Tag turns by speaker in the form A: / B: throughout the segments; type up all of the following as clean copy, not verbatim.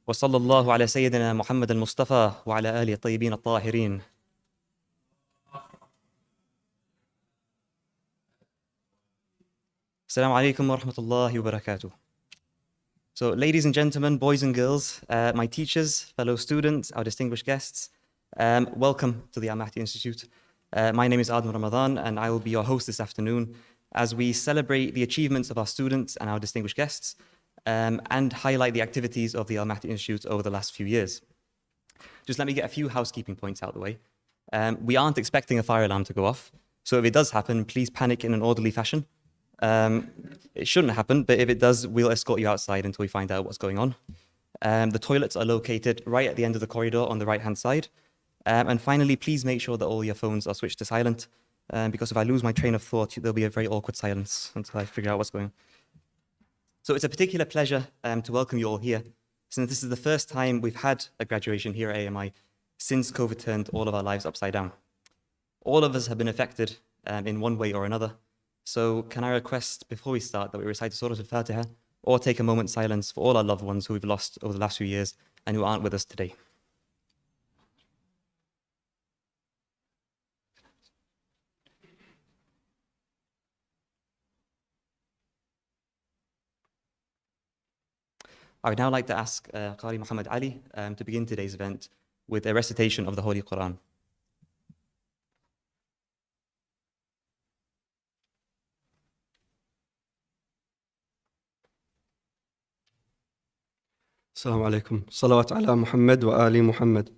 A: وصلى الله على سيدنا محمد المصطفى وعلى آله الطيبين الطاهرين. Assalamu alaikum wa rahmatullahi wa barakatuh. So, ladies and gentlemen, boys and girls, my teachers, fellow students, our distinguished guests, welcome to the Al-Mahdi Institute. My name is Adam Ramadan, and I will be your host this afternoon as we celebrate the achievements of our students and our distinguished guests, and highlight the activities of the Al-Mahdi Institute over the last few years. Just let me get a few housekeeping points out of the way. We aren't expecting a fire alarm to go off, so if it does happen, please panic in an orderly fashion. It shouldn't happen, but if it does, we'll escort you outside until we find out what's going on. The toilets are located right at the end of the corridor on the right-hand side. And finally, please make sure that all your phones are switched to silent, because if I lose my train of thought, there'll be a very awkward silence until I figure out what's going on. So it's a particular pleasure to welcome you all here, since this is the first time we've had a graduation here at AMI since COVID turned all of our lives upside down. All of us have been affected in one way or another. So can I request, before we start, that we recite Surah Al-Fatiha, or take a moment's silence for all our loved ones who we've lost over the last few years and who aren't with us today. I would now like to ask Qari Muhammad Ali to begin today's event with a recitation of the Holy Quran.
B: السلام عليكم. صلوات على محمد وآل محمد.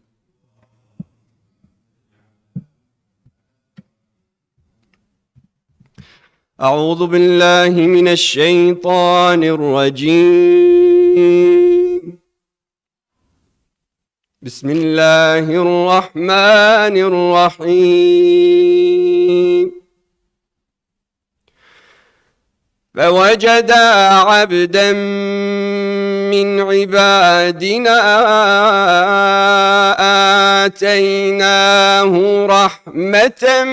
B: أعوذ بالله من الشيطان الرجيم. بسم الله الرحمن الرحيم. فوجدا عبدا من عبادنا آتيناه رحمة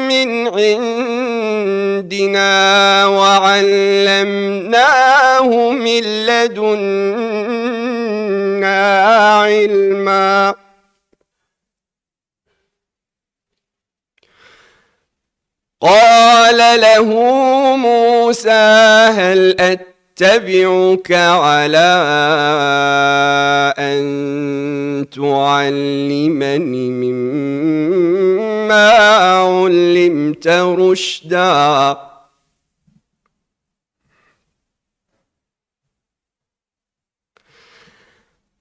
B: من عندنا وعلمناه من لدنا علما. قال له موسى هل أتبعك على أن تعلمني مما علمت رشدا.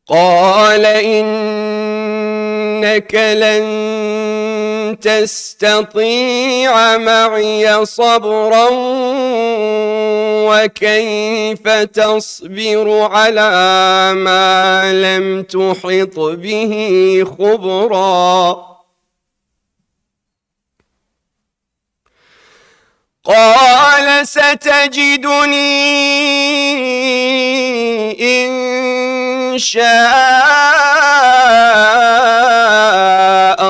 B: قال إنك لن تستطيع معي صبرا وكيف تصبر على ما لم تحط به خبرا. قال ستجدني إن شاء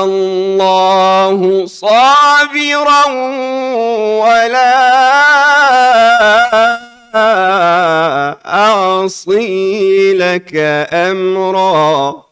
B: الله صابرا ولا أعصي لك أمرا.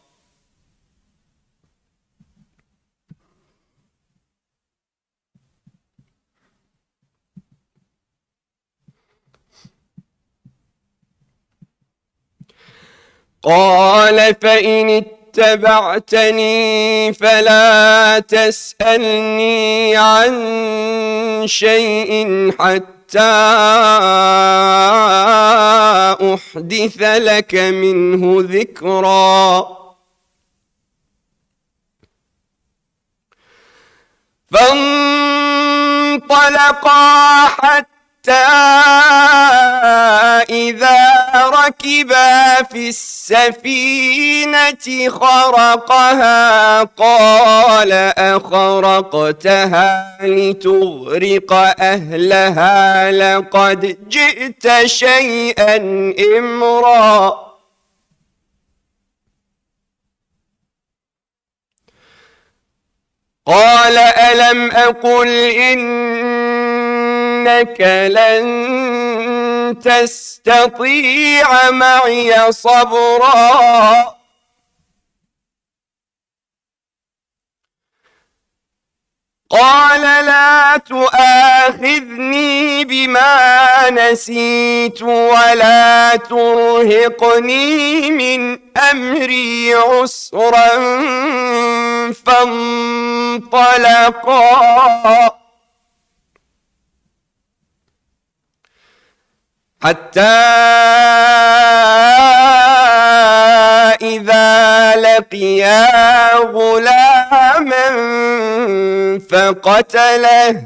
B: قال فإن اتبعتني فلا تسألني عن شيء حتى أحدث لك منه ذكرا. فانطلقا حتى إذا ركبا في السفينة خرقها قال أخرقتها لتغرق أهلها لقد جئت شيئا إمرا. قال ألم أقل إنك لن
C: تستطيع معي صبرا قال لا تؤاخذني بما نسيت ولا ترهقني من أمري عسرا فانطلقا حتى إذا لقيا غلاما فقتله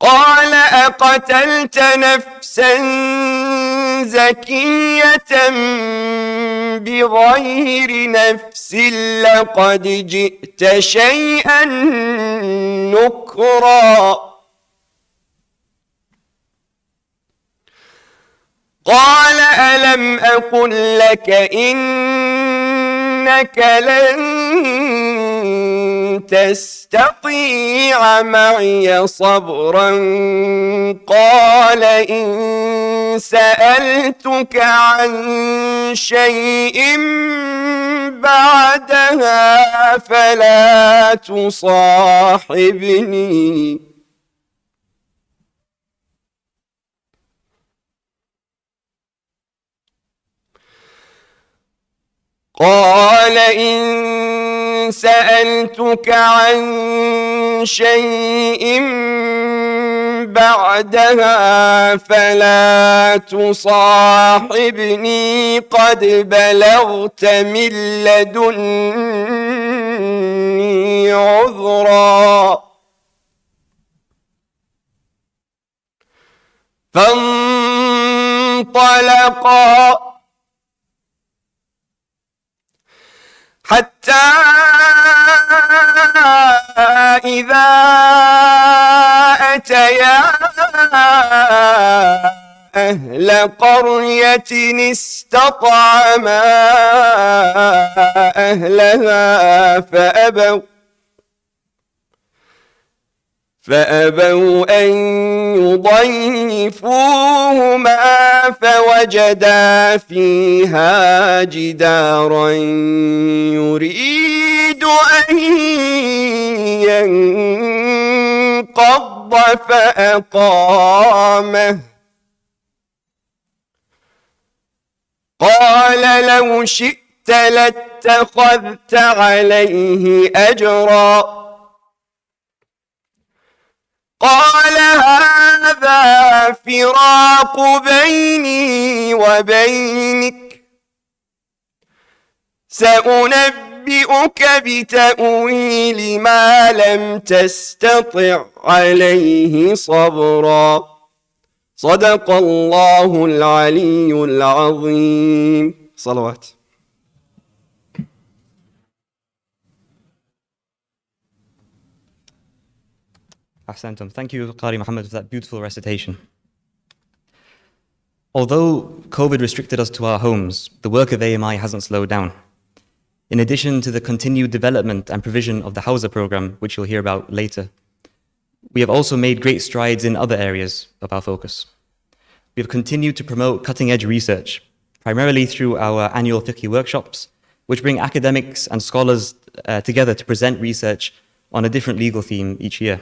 C: قال أقتلت نفسا زكية بغير نفس لقد جئت شيئا نكرا قال ألم أقل لك إنك لن تستطيع معي صبرا قال إن سألتك عن شيء بعدها فلا تصاحبني قال إن سألتك عن شيء بعدها فلا تصاحبني قد بلغت من لدني عذرا فانطلقا حتى إذا أتيا أهل قرية استطعما أهلها فأبوا أن يضيفوهما فوجدا فيها جدارا يريد أن ينقض فأقامه قال لو شئت لاتخذت عليه أجرا قال هذا فراق بيني وبينك سأنبئك بتأويل ما لم تستطع عليه صبرا صدق الله العلي العظيم
B: صلوات.
A: Ahsantum. Thank you, Qari Muhammad, for that beautiful recitation. Although COVID restricted us to our homes, the work of AMI hasn't slowed down. In addition to the continued development and provision of the Hawza program, which you'll hear about later, we have also made great strides in other areas of our focus. We have continued to promote cutting-edge research, primarily through our annual fiqh workshops, which bring academics and scholars together to present research on a different legal theme each year.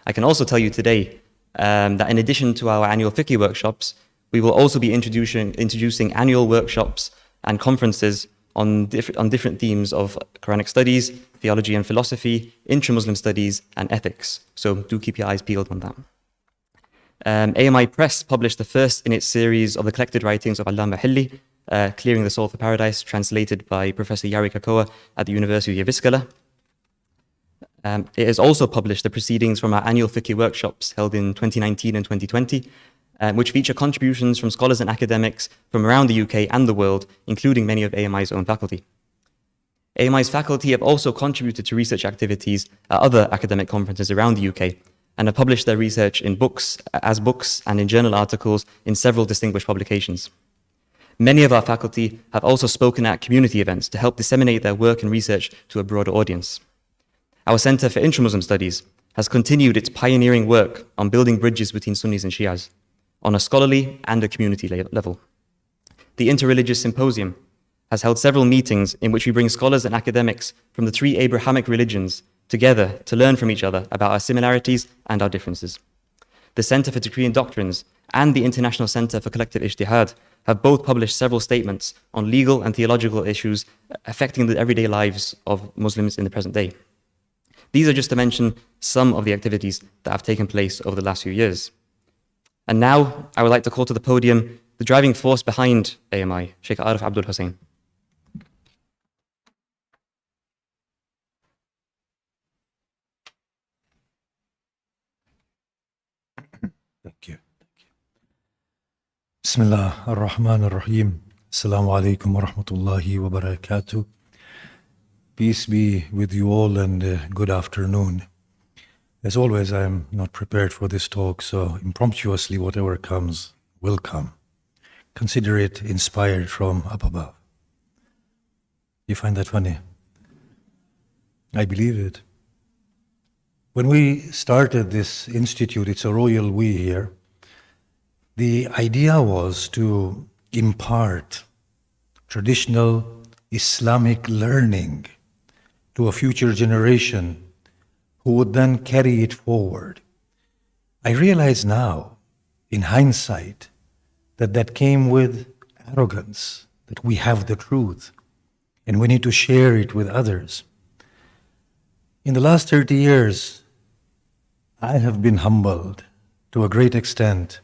A: I can also tell you today that in addition to our annual fiqh workshops, we will also be introducing annual workshops and conferences on different themes of Quranic studies, theology and philosophy, intra-Muslim studies, and ethics. So do keep your eyes peeled on that. AMI Press published the first in its series of the collected writings of Allama Hilli, Clearing the Soul for Paradise, translated by Professor Yari Kakoa at the University of Yavskala. It has also published the proceedings from our annual fiqh workshops held in 2019 and 2020, which feature contributions from scholars and academics from around the UK and the world, including many of AMI's own faculty. AMI's faculty have also contributed to research activities at other academic conferences around the UK and have published their research in books and in journal articles in several distinguished publications. Many of our faculty have also spoken at community events to help disseminate their work and research to a broader audience. Our Center for Intra-Muslim Studies has continued its pioneering work on building bridges between Sunnis and Shias on a scholarly and a community level. The Interreligious Symposium has held several meetings in which we bring scholars and academics from the three Abrahamic religions together to learn from each other about our similarities and our differences. The Center for Decree and Doctrines and the International Center for Collective Ijtihad have both published several statements on legal and theological issues affecting the everyday lives of Muslims in the present day. These are just to mention some of the activities that have taken place over the last few years. And now I would like to call to the podium the driving force behind AMI, Sheikh Arif Abdul Hussein.
D: Thank you. Bismillah ar-Rahman ar-Rahim. Assalamu alaikum wa rahmatullahi wa barakatuh. Peace be with you all and good afternoon. As always, I am not prepared for this talk, so impromptuously whatever comes will come. Consider it inspired from up above. You find that funny? I believe it. When we started this institute, it's a royal we here, the idea was to impart traditional Islamic learning to a future generation who would then carry it forward. I realize now, in hindsight, that came with arrogance, that we have the truth and we need to share it with others. In the last 30 years, I have been humbled to a great extent,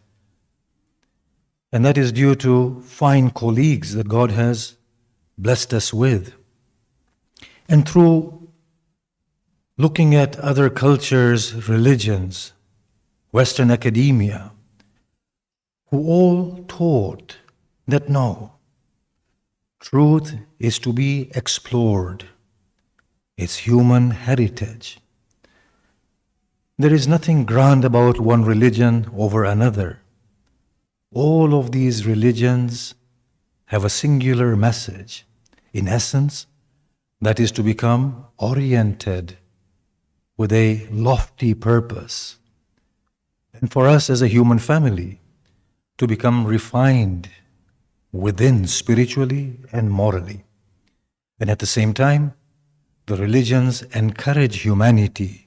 D: and that is due to fine colleagues that God has blessed us with. And through looking at other cultures, religions, Western academia, who all taught that no, truth is to be explored. It's human heritage. There is nothing grand about one religion over another. All of these religions have a singular message. In essence, that is to become oriented with a lofty purpose. And for us as a human family, to become refined within spiritually and morally. And at the same time, the religions encourage humanity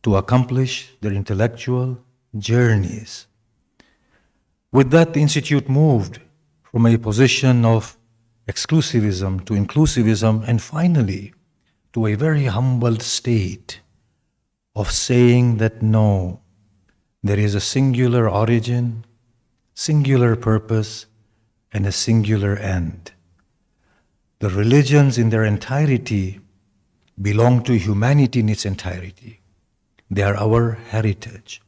D: to accomplish their intellectual journeys. With that, the Institute moved from a position of exclusivism to inclusivism, and finally to a very humbled state of saying that no, there is a singular origin, singular purpose, and a singular end. The religions in their entirety belong to humanity in its entirety. They are our heritage.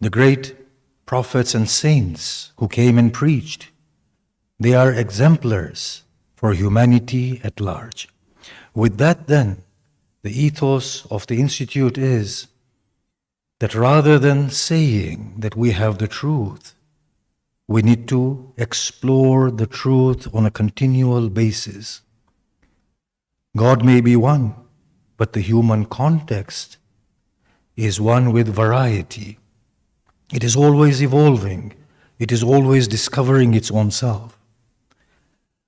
D: The great prophets and saints who came and preached, they are exemplars for humanity at large. With that then, the ethos of the Institute is that rather than saying that we have the truth, we need to explore the truth on a continual basis. God may be one, but the human context is one with variety. It is always evolving. It is always discovering its own self.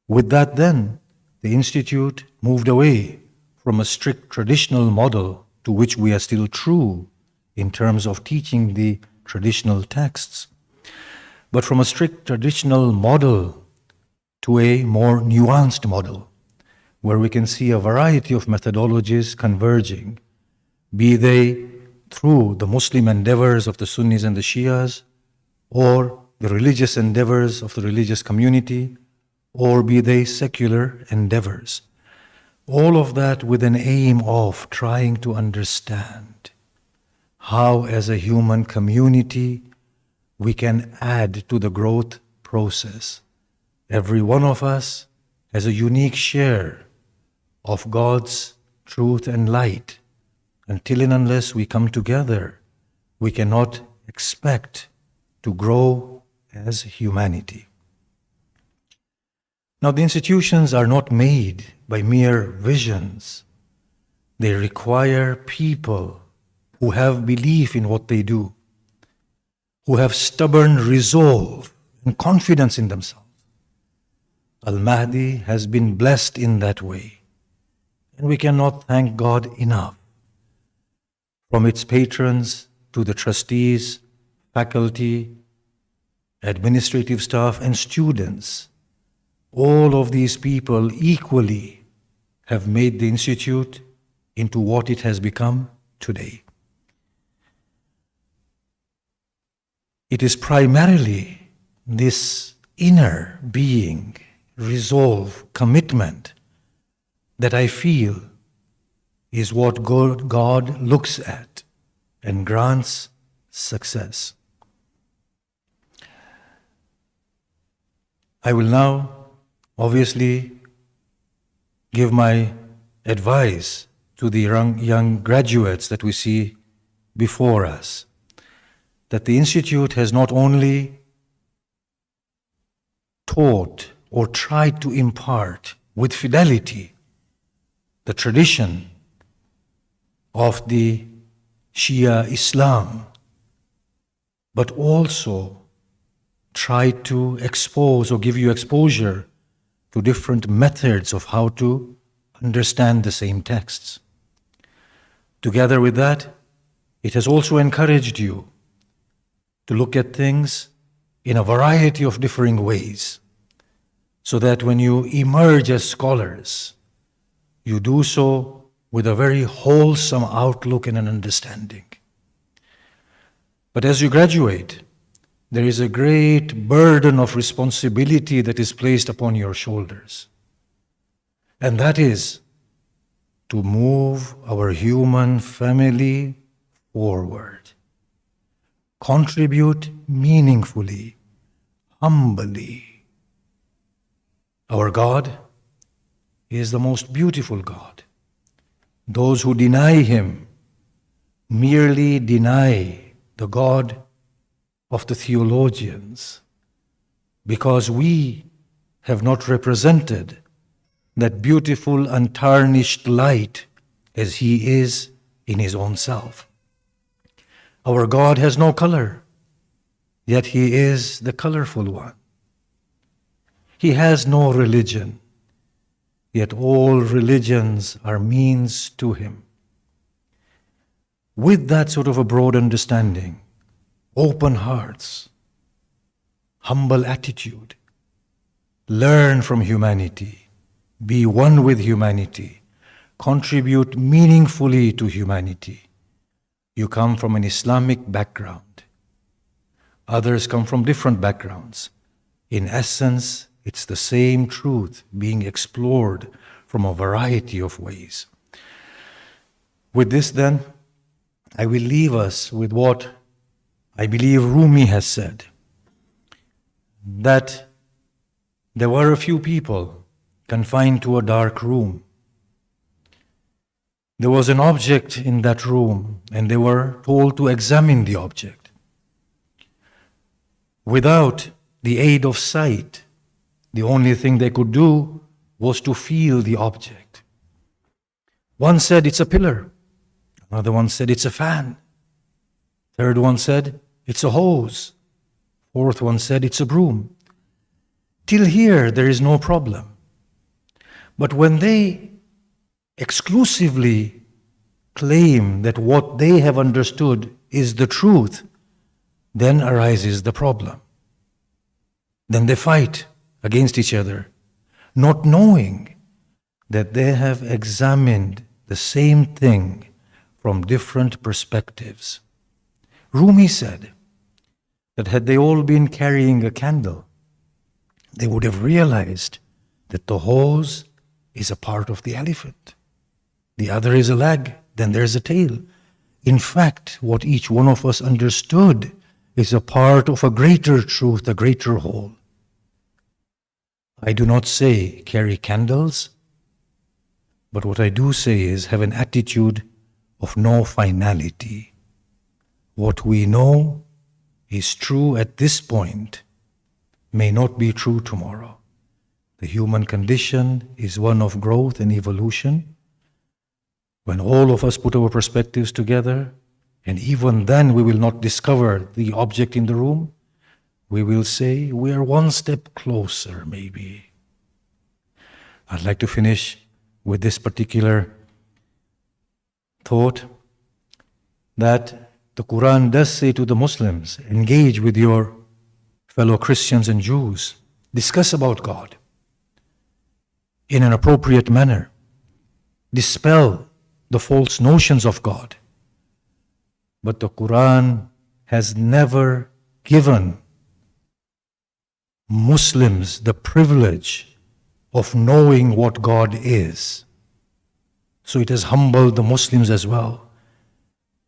D: With that then, the Institute moved away from a strict traditional model to which we are still true in terms of teaching the traditional texts, but from a strict traditional model to a more nuanced model, where we can see a variety of methodologies converging, be they through the Muslim endeavors of the Sunnis and the Shias, or the religious endeavors of the religious community, or be they secular endeavors. All of that with an aim of trying to understand how, as a human community, we can add to the growth process. Every one of us has a unique share of God's truth and light. Until and unless we come together, we cannot expect to grow as humanity. Now, the institutions are not made by mere visions. They require people who have belief in what they do, who have stubborn resolve and confidence in themselves. Al-Mahdi has been blessed in that way, and we cannot thank God enough. From its patrons to the trustees, faculty, administrative staff, and students, all of these people equally have made the Institute into what it has become today. It is primarily this inner being, resolve, commitment that I feel is what God looks at and grants success. I will now obviously give my advice to the young graduates that we see before us, that the Institute has not only taught or tried to impart with fidelity the tradition of the Shia Islam, but also tried to expose or give you exposure to different methods of how to understand the same texts. Together with that, it has also encouraged you to look at things in a variety of differing ways, so that when you emerge as scholars, you do so with a very wholesome outlook and an understanding. But as you graduate, there is a great burden of responsibility that is placed upon your shoulders. And that is to move our human family forward. Contribute meaningfully, humbly. Our God is the most beautiful God. Those who deny Him merely deny the God of the theologians, because we have not represented that beautiful, untarnished light as He is in His own self. Our God has no color, yet He is the colorful one. He has no religion, yet all religions are means to Him. With that sort of a broad understanding, open hearts, humble attitude, learn from humanity, be one with humanity, contribute meaningfully to humanity. You come from an Islamic background. Others come from different backgrounds. In essence, it's the same truth being explored from a variety of ways. With this then, I will leave us with what I believe Rumi has said, that there were a few people confined to a dark room. There was an object in that room, and they were told to examine the object. Without the aid of sight, the only thing they could do was to feel the object. One said it's a pillar. Another one said it's a fan. Third one said it's a hose. Fourth one said it's a broom. Till here, there is no problem. But when they exclusively claim that what they have understood is the truth, then arises the problem. Then they fight against each other, not knowing that they have examined the same thing from different perspectives. Rumi said that had they all been carrying a candle, they would have realized that the hose is a part of the elephant. The other is a leg, then there's a tail. In fact, what each one of us understood is a part of a greater truth, a greater whole. I do not say carry candles, but what I do say is have an attitude of no finality. What we know is true at this point may not be true tomorrow. The human condition is one of growth and evolution. When all of us put our perspectives together, And even then, we will not discover the object in the room. We will say, we are one step closer, maybe. I'd like to finish with this particular thought that the Quran does say to the Muslims, engage with your fellow Christians and Jews, discuss about God in an appropriate manner, dispel the false notions of God. But the Quran has never given Muslims the privilege of knowing what God is. So it has humbled the Muslims as well.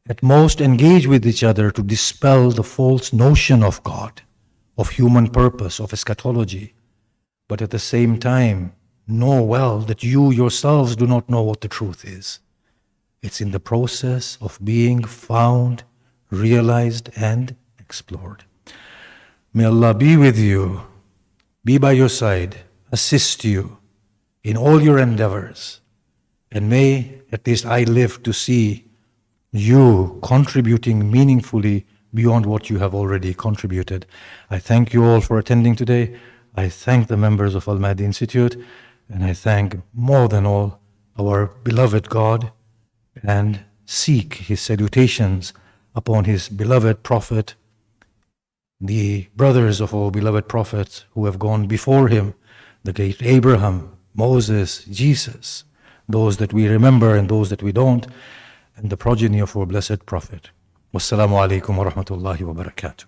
D: At most, engage with each other to dispel the false notion of God, of human purpose, of eschatology. But at the same time, know well that you yourselves do not know what the truth is. It's in the process of being found, realized, and explored. May Allah be with you, be by your side, assist you in all your endeavors, and may at least I live to see you contributing meaningfully beyond what you have already contributed. I thank you all for attending today. I thank the members of Al-Mahdi Institute, and I thank more than all our beloved God, and seek his salutations upon his beloved Prophet, the brothers of our beloved prophets who have gone before him, the great Abraham, Moses, Jesus, those that we remember and those that we don't, and the progeny of our blessed Prophet. Wassalamu alaikum wa rahmatullahi wa barakatuh.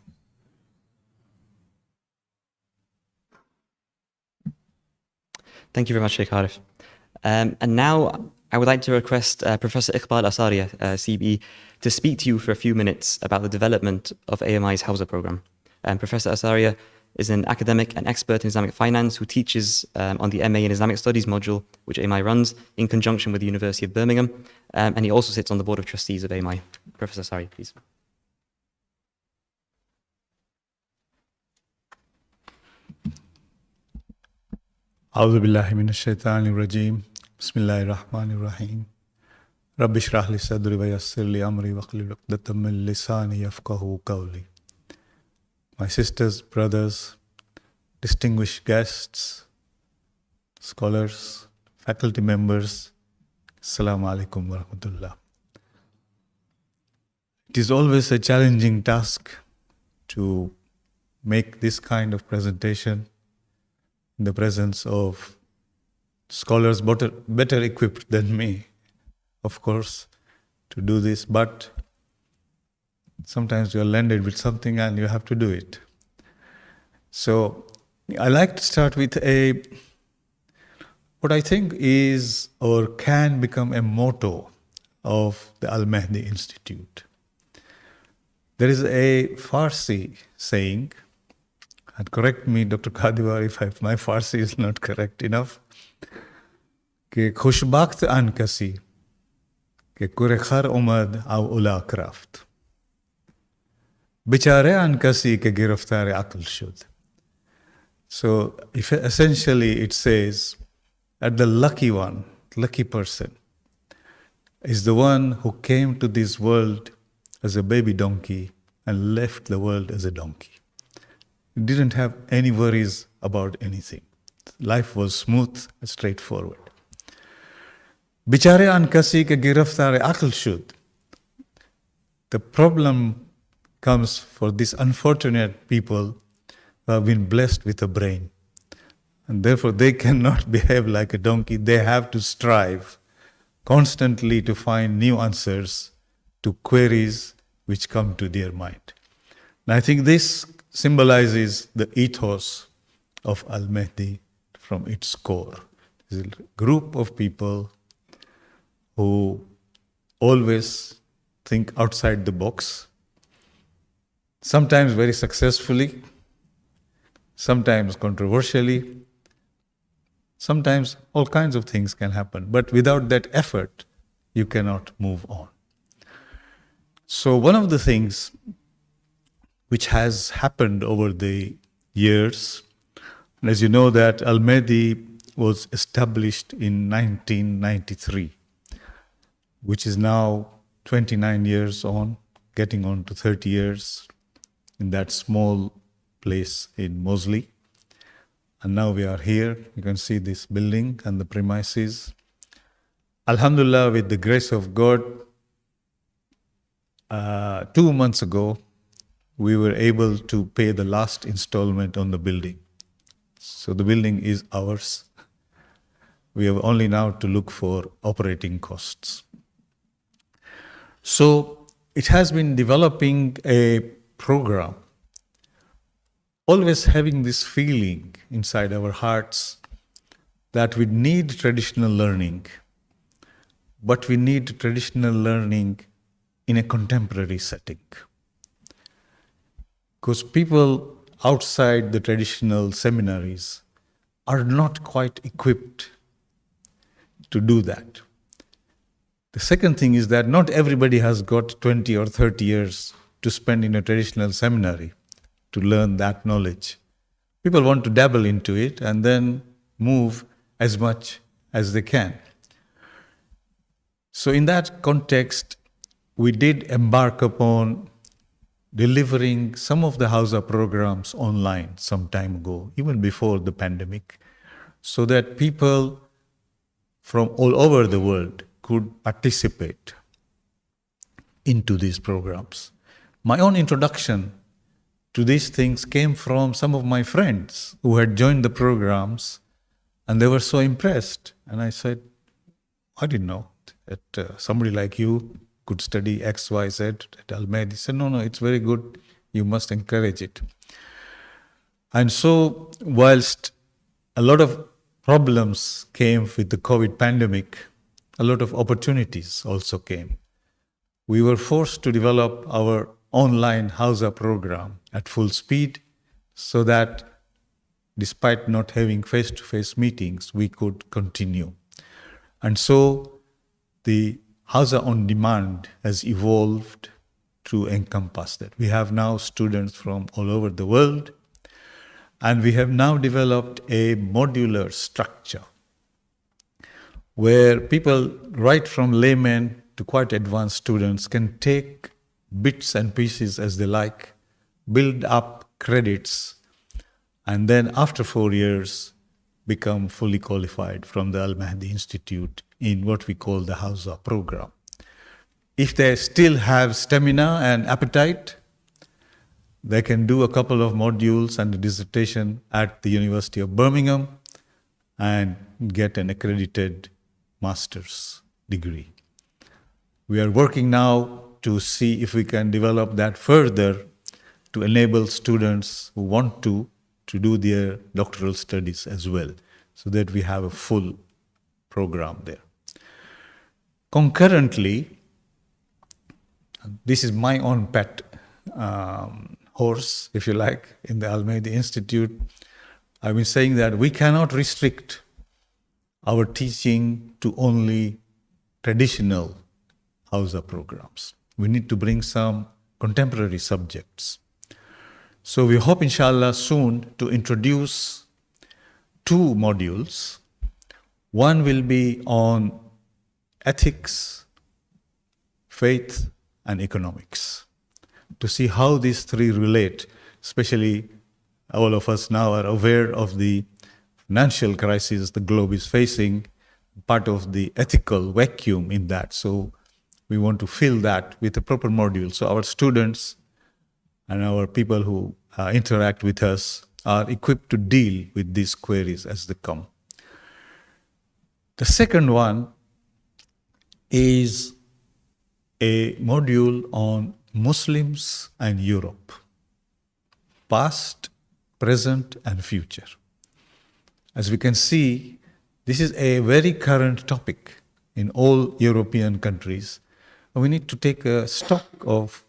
A: Thank you very much, Sheikh Arif. And now I would like to request Professor Iqbal Asaria, CBE, to speak to you for a few minutes about the development of AMI's Hawza program. Professor Asaria is an academic and expert in Islamic finance who teaches on the MA in Islamic Studies module, which AMI runs in conjunction with the University of Birmingham. And he also sits on the board of trustees of AMI. Professor Asaria, please.
E: أعوذ بالله من الشيطان الرجيم بسم الله الرحمن الرحيم رب اشرح لي صدري ويسر لي أمري واحلل عقدة من لساني يفقهوا قولي. My sisters, brothers, distinguished guests, scholars, faculty members, Assalamu alaikum wa rahmatullah. It is always a challenging task to make this kind of presentation in the presence of scholars better equipped than me, of course, to do this, but sometimes you are landed with something and you have to do it. So I like to start with what I think is or can become a motto of the Al-Mahdi Institute. There is a Farsi saying, and correct me, Dr. Kadiwar, if my Farsi is not correct enough, कि खुशबख्त आन कसी कि कुरखर उमद आव उला craft बिचारे आन कसी के गिरफ्तार अक्ल शुद. So essentially it says that the lucky person is the one who came to this world as a baby donkey and left the world as a donkey. He didn't have any worries about anything. Life was smooth and straightforward. Bichare an kasi ke giraftar aql shud. The problem comes for these unfortunate people who have been blessed with a brain. And therefore they cannot behave like a donkey. They have to strive constantly to find new answers to queries which come to their mind. And I think this symbolizes the ethos of Al-Mahdi from its core. It's a group of people who always think outside the box, sometimes very successfully, sometimes controversially, sometimes all kinds of things can happen. But without that effort, you cannot move on. So one of the things which has happened over the years, and as you know that Al-Mahdi was established in 1993, which is now 29 years on, getting on to 30 years in that small place in Mosley. And now we are here. You can see this building and the premises. Alhamdulillah, with the grace of God, 2 months ago, we were able to pay the last installment on the building. So the building is ours. We have only now to look for operating costs. So it has been developing a program, always having this feeling inside our hearts that we need traditional learning, but we need traditional learning in a contemporary setting. Because people outside the traditional seminaries are not quite equipped to do that. The second thing is that not everybody has got 20 or 30 years to spend in a traditional seminary to learn that knowledge. People want to dabble into it and then move as much as they can. So in that context, we did embark upon delivering some of the Hausa programs online some time ago, even before the pandemic, so that people from all over the world could participate into these programs. My own introduction to these things came from some of my friends who had joined the programs, and they were so impressed. And I said, I didn't know that somebody like you could study X, Y, Z at Al-Mahdi. He said, no, it's very good. You must encourage it. And so, whilst a lot of problems came with the COVID pandemic, a lot of opportunities also came. We were forced to develop our online Hausa program at full speed so that despite not having face-to-face meetings, we could continue. And so the Hausa on Demand has evolved to encompass that. We have now students from all over the world, and we have now developed a modular structure where people right from laymen to quite advanced students can take bits and pieces as they like, build up credits, and then after 4 years become fully qualified from the Al-Mahdi Institute in what we call the Hausa program. If they still have stamina and appetite, they can do a couple of modules and a dissertation at the University of Birmingham and get an accredited master's degree. We are working now to see if we can develop that further to enable students who want to do their doctoral studies as well, so that we have a full program there. Concurrently, this is my own pet horse, if you like, in the Al-Mahdi Institute. I've been saying that we cannot restrict our teaching to only traditional Hausa programs. We need to bring some contemporary subjects. So we hope, inshallah, soon to introduce 2 modules. One will be on ethics, faith, and economics, to see how these 3 relate. Especially all of us now are aware of the financial crisis the globe is facing, part of the ethical vacuum in that. So we want to fill that with a proper module. So our students and our people who interact with us are equipped to deal with these queries as they come. The second one is a module on Muslims and Europe, past, present, and future. As we can see, this is a very current topic in all European countries. And we need to take a stock of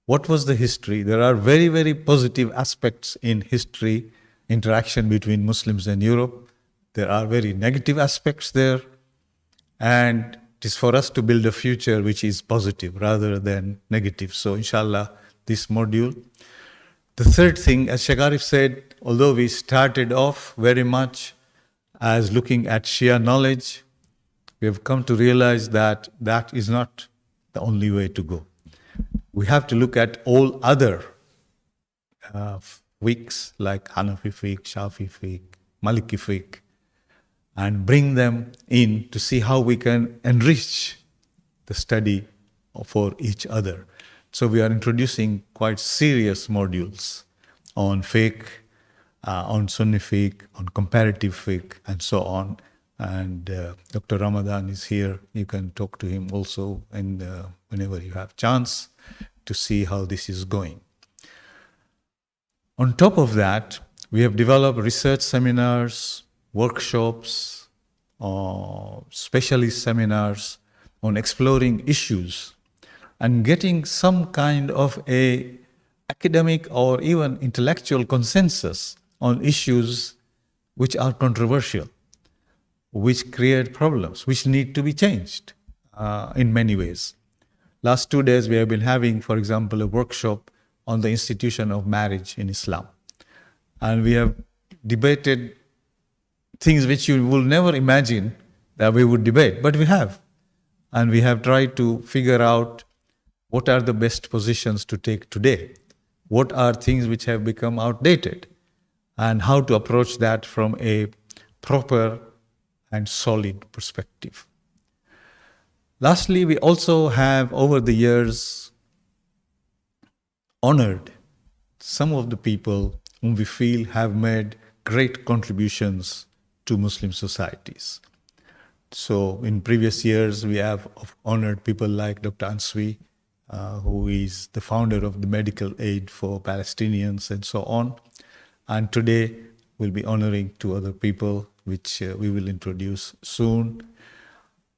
E: what was the history. There are very, very positive aspects in history, interaction between Muslims and Europe. There are very negative aspects there. And it is for us to build a future which is positive rather than negative. So inshallah, this module. The third thing, as Shagarif said, although we started off very much as looking at Shia knowledge, we have come to realize that that is not the only way to go. we have to look at all other fiqhs like Hanafi fiqh, Shafi fiqh, Maliki fiqh, and bring them in to see how we can enrich the study for each other. So we are introducing quite serious modules on fiqh, on Sunni fiqh, on comparative fiqh, and so on. And Dr. Ramadan is here. You can talk to him also whenever you have chance to see how this is going. On top of that, we have developed research seminars, workshops, specialist seminars on exploring issues and getting some kind of a academic or even intellectual consensus on issues which are controversial, which create problems, which need to be changed in many ways. Last 2 days, we have been having, for example, a workshop on the institution of marriage in Islam. And we have debated things which you will never imagine that we would debate, but we have. And we have tried to figure out what are the best positions to take today, what are things which have become outdated, and how to approach that from a proper and solid perspective. Lastly, we also have over the years honored some of the people whom we feel have made great contributions to Muslim societies. So in previous years, we have honored people like Dr. Answi, who is the founder of the medical aid for Palestinians and so on. And today, we'll be honoring 2 other people, which we will introduce soon,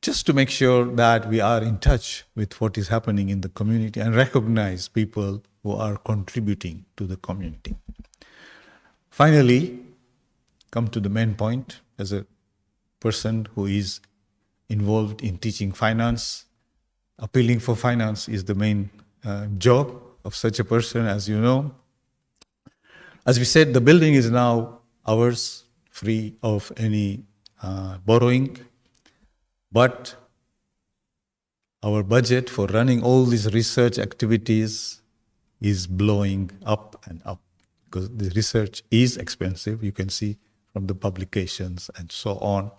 E: just to make sure that we are in touch with what is happening in the community and recognize people who are contributing to the community. Finally, come to the main point. As a person who is involved in teaching finance, appealing for finance is the main job of such a person, as you know. As we said, the building is now ours, free of any borrowing. But our budget for running all these research activities is blowing up and up because the research is expensive. You can see from the publications and so on.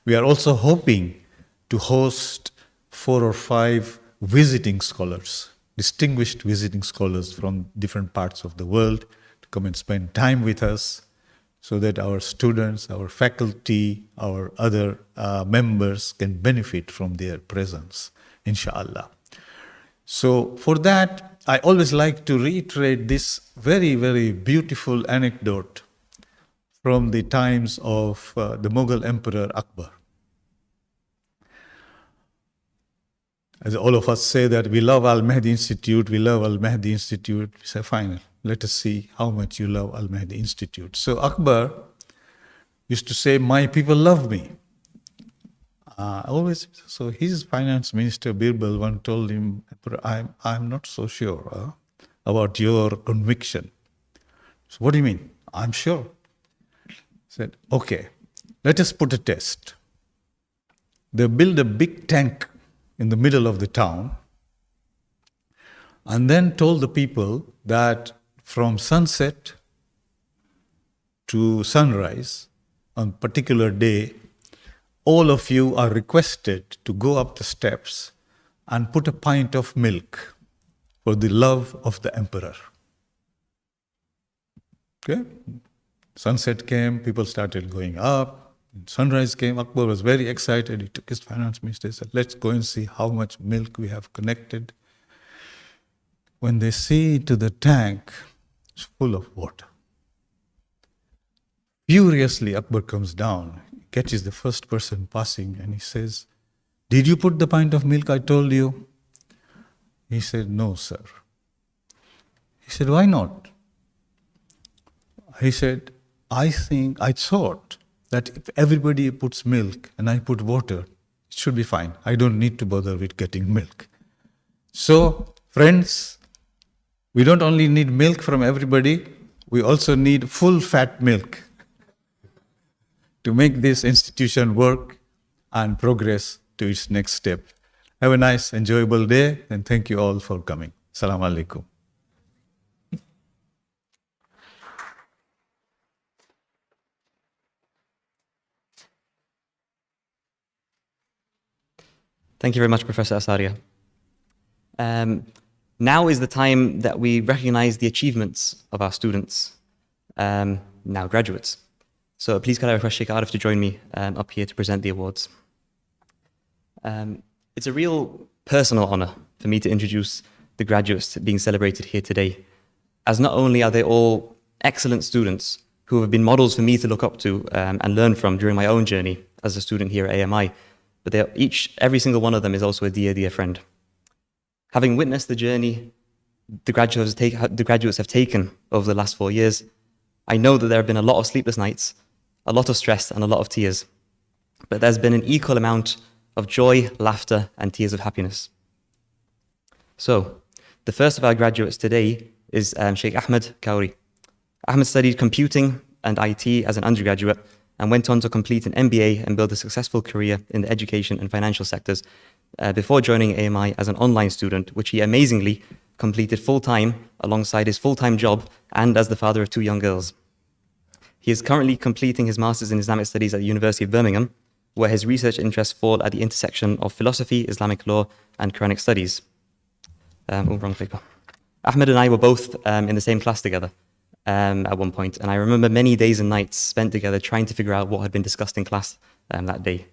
E: We are also hoping to host 4 or 5 visiting scholars, distinguished visiting scholars from different parts of the world to come and spend time with us, so that our students, our faculty, our other members can benefit from their presence, inshallah. So for that, I always like to reiterate this very, very beautiful anecdote from the times of the Mughal Emperor Akbar. As all of us say that we love Al-Mahdi Institute, we love Al-Mahdi Institute, we say, fine, let us see how much you love Al-Mahdi Institute. So Akbar used to say, my people love me. So his finance minister, Birbal, one told him, I'm not so sure about your conviction. So what do you mean? I'm sure. He said, okay, let us put a test. They build a big tank in the middle of the town and then told the people that from sunset to sunrise on a particular day, all of you are requested to go up the steps and put a pint of milk for the love of the emperor. Okay? Sunset came, people started going up. Sunrise came, Akbar was very excited. He took his finance minister and said, let's go and see how much milk we have connected. When they see to the tank, it's full of water. Furiously, Akbar comes down, catches the first person passing, and he says, did you put the pint of milk I told you? He said, no, sir. He said, why not? He said, I thought that if everybody puts milk and I put water, it should be fine. I don't need to bother with getting milk. So, friends, we don't only need milk from everybody, we also need full fat milk to make this institution work and progress to its next step. Have a nice, enjoyable day, and thank you all for coming. Assalamu alaikum.
A: Thank you very much, Professor Asaria. Now is the time that we recognize the achievements of our students, now graduates. So please can I request Sheikh Arif to join me up here to present the awards. It's a real personal honor for me to introduce the graduates being celebrated here today, as not only are they all excellent students who have been models for me to look up to and learn from during my own journey as a student here at AMI, but every single one of them is also a dear, dear friend. Having witnessed the journey the graduates have taken over the last 4 years, I know that there have been a lot of sleepless nights, a lot of stress, and a lot of tears. But there's been an equal amount of joy, laughter, and tears of happiness. So, the first of our graduates today is Sheikh Ahmed Kauri. Ahmed studied computing and IT as an undergraduate and went on to complete an MBA and build a successful career in the education and financial sectors before joining AMI as an online student, which he amazingly completed full-time alongside his full-time job and as the father of 2 young girls. He is currently completing his Master's in Islamic Studies at the University of Birmingham, where his research interests fall at the intersection of philosophy, Islamic law, and Quranic studies. Wrong paper. Ahmed and I were both in the same class together at one point, and I remember many days and nights spent together trying to figure out what had been discussed in class that day.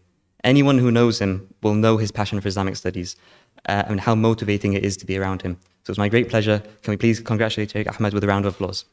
A: Anyone who knows him will know his passion for Islamic studies and how motivating it is to be around him. So it's my great pleasure. Can we please congratulate Sheikh Ahmed with a round of applause?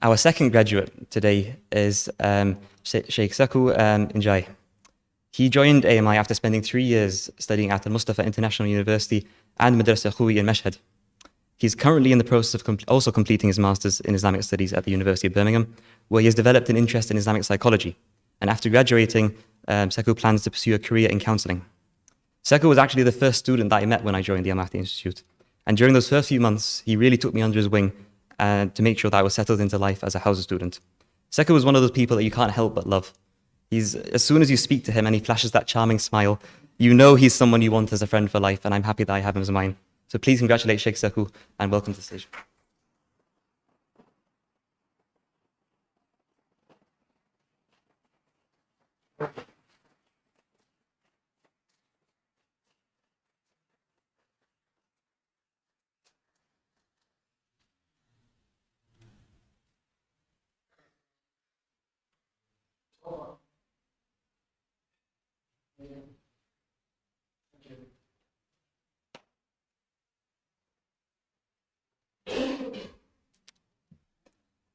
A: Our second graduate today is Sheikh Saku Njai. He joined AMI after spending 3 years studying at Al-Mustafa International University and Madrasa Khuwi in Mashhad. He's currently in the process of also completing his Master's in Islamic Studies at the University of Birmingham, where he has developed an interest in Islamic psychology. And after graduating, Saku plans to pursue a career in counseling. Saku was actually the first student that I met when I joined the Al-Mahdi Institute. And during those first few months, he really took me under his wing to make sure that I was settled into life as a Hausa student. Saku was one of those people that you can't help but love. As soon as you speak to him and he flashes that charming smile, you know he's someone you want as a friend for life, and I'm happy that I have him as mine. So please congratulate Sheikh Saku and welcome to the stage.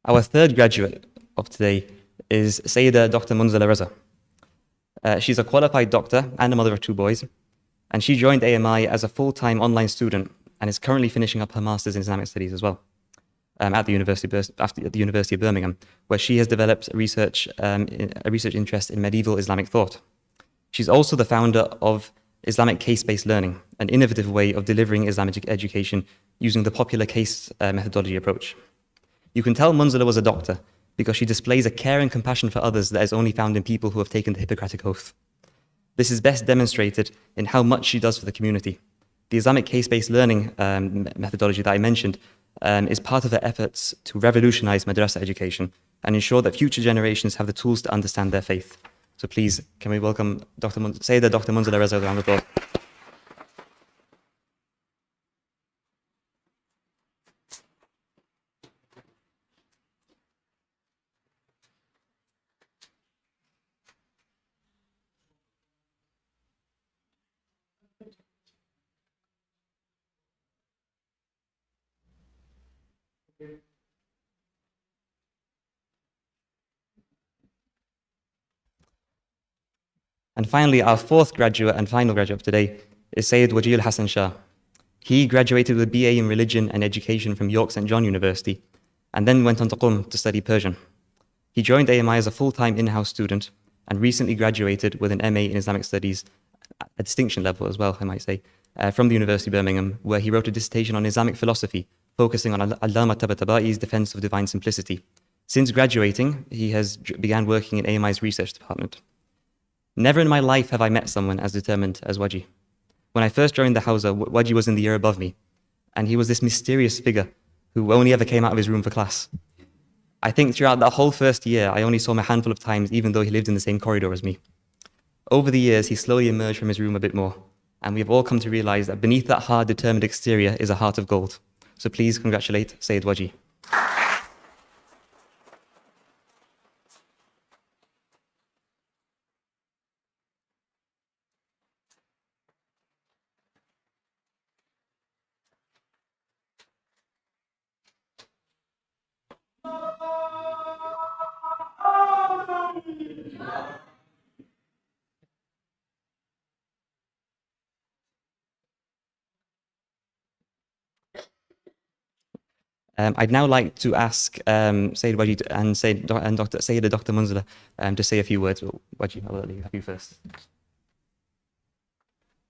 A: Our third graduate of today is Sayyida Dr. Munzila Reza. She's a qualified doctor and a mother of 2 boys, and she joined AMI as a full-time online student and is currently finishing up her Master's in Islamic Studies as well at the University of Birmingham, where she has developed a research interest in medieval Islamic thought. She's also the founder of Islamic case-based learning, an innovative way of delivering Islamic education using the popular case methodology approach. You can tell Munzila was a doctor because she displays a care and compassion for others that is only found in people who have taken the Hippocratic Oath. This is best demonstrated in how much she does for the community. The Islamic case-based learning methodology that I mentioned is part of her efforts to revolutionize madrasa education and ensure that future generations have the tools to understand their faith. So please, can we welcome Sayyida Dr. Munzila Reza with a round of applause. And finally, our fourth graduate and final graduate of today is Sayyid Wajil Hassan Shah. He graduated with a BA in Religion and Education from York St. John University and then went on to Qum to study Persian. He joined AMI as a full-time in-house student and recently graduated with an MA in Islamic Studies, a distinction level as well, I might say, from the University of Birmingham, where he wrote a dissertation on Islamic philosophy, focusing on Allama Tabataba'i's defense of divine simplicity. Since graduating, he has began working in AMI's research department. Never in my life have I met someone as determined as Waji. When I first joined the Hawza, Waji was in the year above me, and he was this mysterious figure who only ever came out of his room for class. I think throughout that whole first year, I only saw him a handful of times, even though he lived in the same corridor as me. Over the years, he slowly emerged from his room a bit more, and we have all come to realize that beneath that hard, determined exterior is a heart of gold. So please congratulate Sayyid Waji. I'd now like to ask Sayyid Waji and Sayyida Dr. Munzila to say a few words. Waji, I'll let you have you first.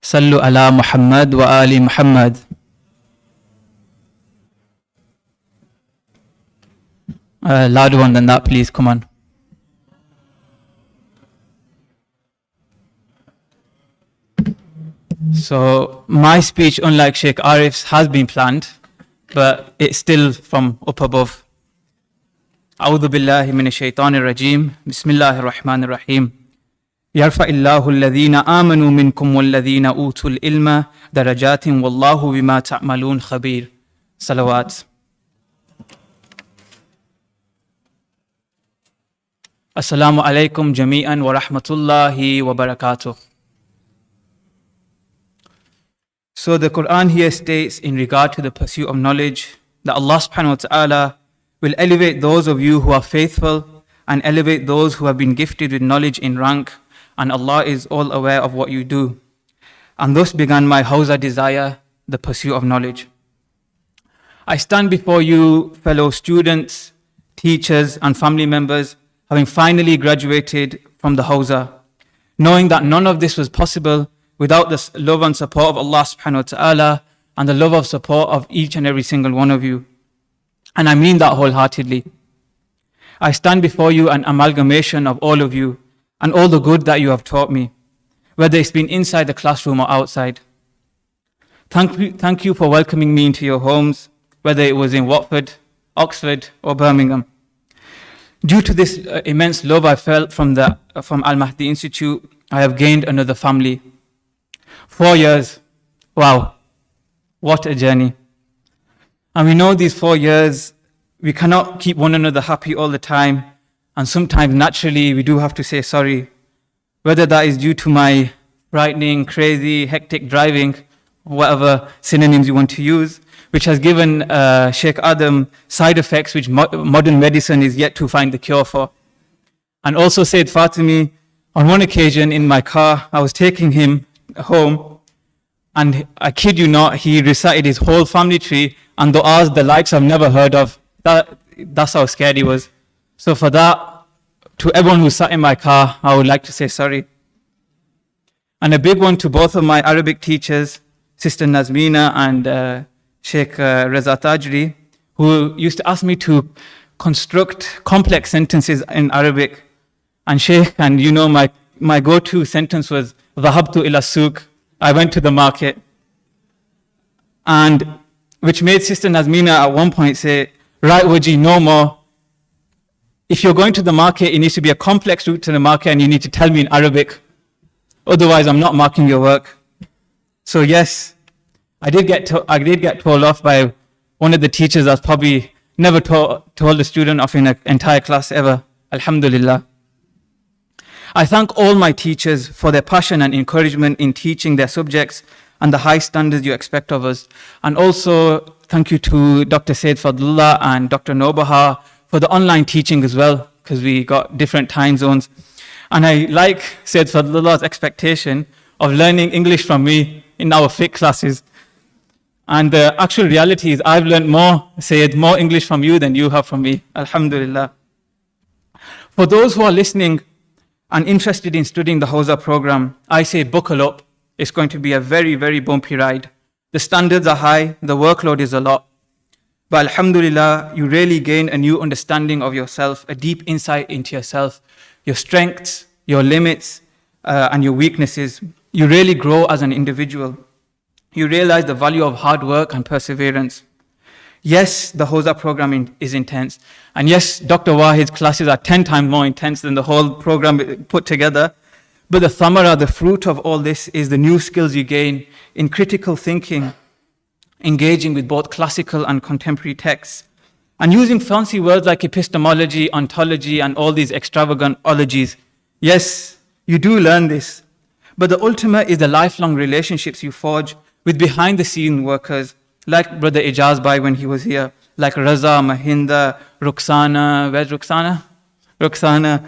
F: Sallu ala Muhammad wa ali Muhammad. Louder one than that, please. Come on. So my speech, unlike Sheikh Arif's, has been planned, but it's still from up above. أعوذ بالله من الشيطان الرجيم بسم الله الرحمن الرحيم يرفع الله الذين آمنوا منكم والذين أوتوا العلم درجات والله بما تعملون خبير. صلوات. Assalamu alaikum jami'an wa rahmatullahi wa barakatuh. So the Quran here states in regard to the pursuit of knowledge that Allah subhanahu wa ta'ala will elevate those of you who are faithful and elevate those who have been gifted with knowledge in rank, and Allah is all aware of what you do. And thus began my Hawza desire, the pursuit of knowledge. I stand before you, fellow students, teachers and family members, having finally graduated from the Hawza, knowing that none of this was possible without the love and support of Allah subhanahu wa ta'ala and the love of support of each and every single one of you. And I mean that wholeheartedly. I stand before you an amalgamation of all of you and all the good that you have taught me, whether it's been inside the classroom or outside. Thank you for welcoming me into your homes, whether it was in Watford, Oxford or Birmingham. Due to this immense love I felt from Al-Mahdi Institute, I have gained another family. 4 years. Wow. What a journey. And we know these 4 years, we cannot keep one another happy all the time. And sometimes naturally we do have to say sorry. Whether that is due to my frightening, crazy, hectic driving, whatever synonyms you want to use, which has given Sheikh Adam side effects which modern medicine is yet to find the cure for. And also Sayyid Fatimi, on one occasion in my car, I was taking him home, and I kid you not, he recited his whole family tree and du'as, the likes I've never heard of. That's how scared he was. So for that, to everyone who sat in my car, I would like to say sorry. And a big one to both of my Arabic teachers, Sister Nazmina and Sheikh Reza Tajri, who used to ask me to construct complex sentences in Arabic. And Sheikh, and you know, my go-to sentence was, Dhahabtu ila souk, I went to the market. And which made Sister Nazmina at one point say, right Waji, no more. If you're going to the market, it needs to be a complex route to the market and you need to tell me in Arabic. Otherwise, I'm not marking your work. So yes, I did get told off by one of the teachers that's probably never told a student off in an entire class ever. Alhamdulillah. I thank all my teachers for their passion and encouragement in teaching their subjects and the high standards you expect of us. And also thank you to Dr. Said Fadlullah and Dr. Nobaha for the online teaching as well, because we got different time zones. And I like Sayyid Fadlullah's expectation of learning English from me in our fiqh classes. And the actual reality is I've learned more, Sayyid, more English from you than you have from me. Alhamdulillah. For those who are listening and interested in studying the Hawza program, I say buckle up. It's going to be a very, very bumpy ride. The standards are high, the workload is a lot. But alhamdulillah, you really gain a new understanding of yourself, a deep insight into yourself, your strengths, your limits, and your weaknesses. You really grow as an individual. You realize the value of hard work and perseverance. Yes, the Hawza program is intense. And yes, Dr. Wahid's classes are 10 times more intense than the whole program put together. But the thamara, the fruit of all this, is the new skills you gain in critical thinking, engaging with both classical and contemporary texts, and using fancy words like epistemology, ontology, and all these extravagant ologies. Yes, you do learn this. But the ultimate is the lifelong relationships you forge with behind-the-scene workers, like Brother Ijaz Bhai when he was here, like Raza, Mahinda, Ruxana, where's Ruxana? Ruxana,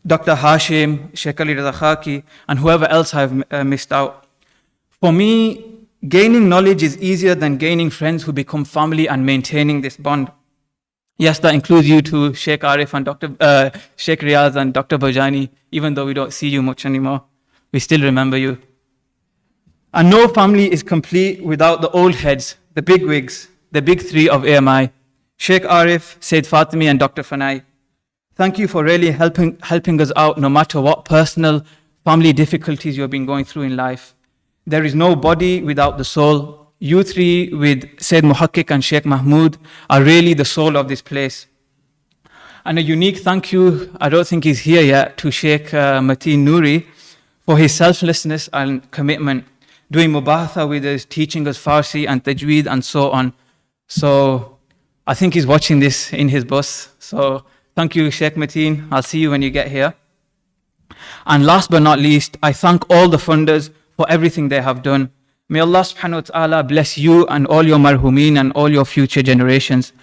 F: Dr. Hashim, Sheikh Ali Raza Khaki, and whoever else I've missed out. For me, gaining knowledge is easier than gaining friends who become family and maintaining this bond. Yes, that includes you too, Sheikh Arif and Sheikh Riyaz and Dr. Bajani, even though we don't see you much anymore. We still remember you. And no family is complete without the old heads, the big wigs, the big three of AMI, Sheikh Arif, Sayyid Fatimi, and Dr. Fanai. Thank you for really helping us out no matter what personal family difficulties you've been going through in life. There is no body without the soul. You three with Sayyid Muhakkik and Sheikh Mahmood are really the soul of this place. And a unique thank you, I don't think he's here yet, to Sheikh Mateen Noori for his selflessness and commitment, doing mubahatha with us, teaching us Farsi and Tajweed and so on. So I think he's watching this in his bus. So thank you, Sheikh Mateen. I'll see you when you get here. And last but not least, I thank all the funders for everything they have done. May Allah subhanahu wa ta'ala bless you and all your marhumeen and all your future generations.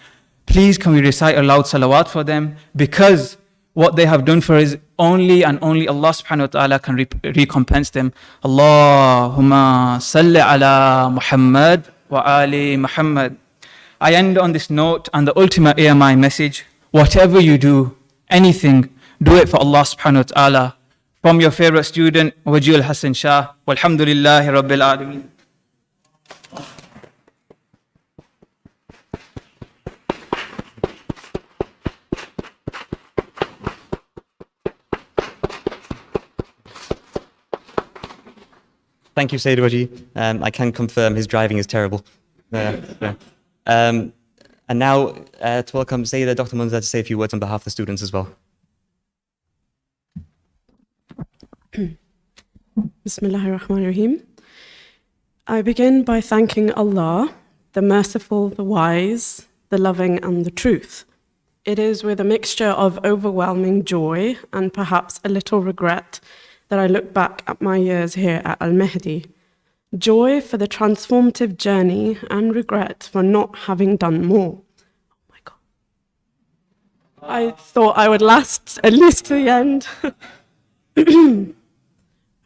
F: Please can we recite a loud salawat for them, because what they have done for us, only and only Allah subhanahu wa ta'ala can recompense them. Allahumma salli ala Muhammad wa ali Muhammad. I end on this note and the ultimate AMI message. Whatever you do, anything, do it for Allah subhanahu wa ta'ala. From your favorite student, Wajil Hassan Shah. Walhamdulillahi Rabbil Alameen.
A: Thank you, Sayyid Waji. I can confirm his driving is terrible. And now to welcome Sayyida Dr. Munza to say a few words on behalf of the students as well.
G: Bismillahirrahmanirrahim. I begin by thanking Allah, the merciful, the wise, the loving, and the truth. It is with a mixture of overwhelming joy and perhaps a little regret that I look back at my years here at Al-Mahdi. Joy for the transformative journey and regret for not having done more. Oh my God. I thought I would last at least to the end.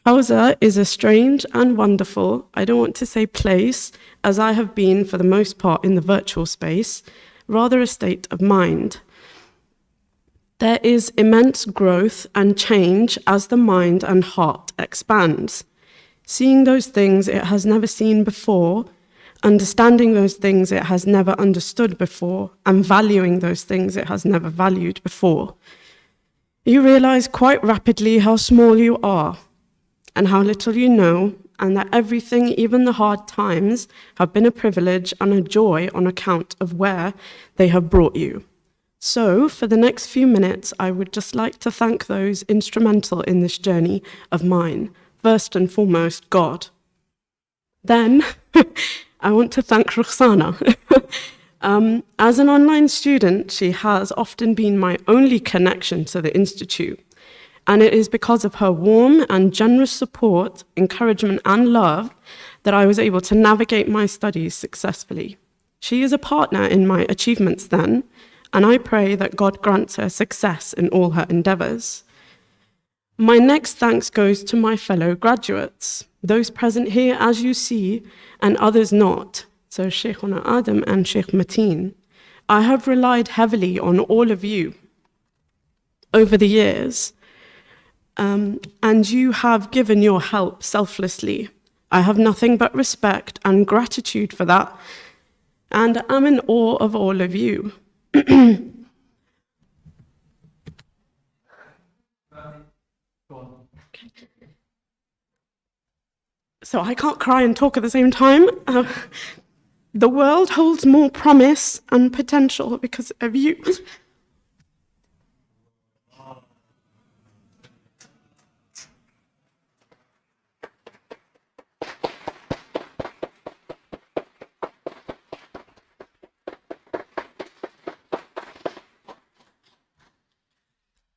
G: Hawza is a strange and wonderful, I don't want to say place, as I have been for the most part in the virtual space, rather a state of mind. There is immense growth and change as the mind and heart expands. Seeing those things it has never seen before, understanding those things it has never understood before, and valuing those things it has never valued before. You realize quite rapidly how small you are, and how little you know, and that everything, even the hard times, have been a privilege and a joy on account of where they have brought you. So, for the next few minutes, I would just like to thank those instrumental in this journey of mine. First and foremost, God. Then, I want to thank Ruxana. As an online student, she has often been my only connection to the Institute. And it is because of her warm and generous support, encouragement, and love that I was able to navigate my studies successfully. She is a partner in my achievements then, and I pray that God grants her success in all her endeavors. My next thanks goes to my fellow graduates, those present here as you see, and others not, so Shaykhuna Adam and Shaykh Mateen. I have relied heavily on all of you over the years, and you have given your help selflessly. I have nothing but respect and gratitude for that, and I'm in awe of all of you. So I can't cry and talk at the same time. The world holds more promise and potential because of you.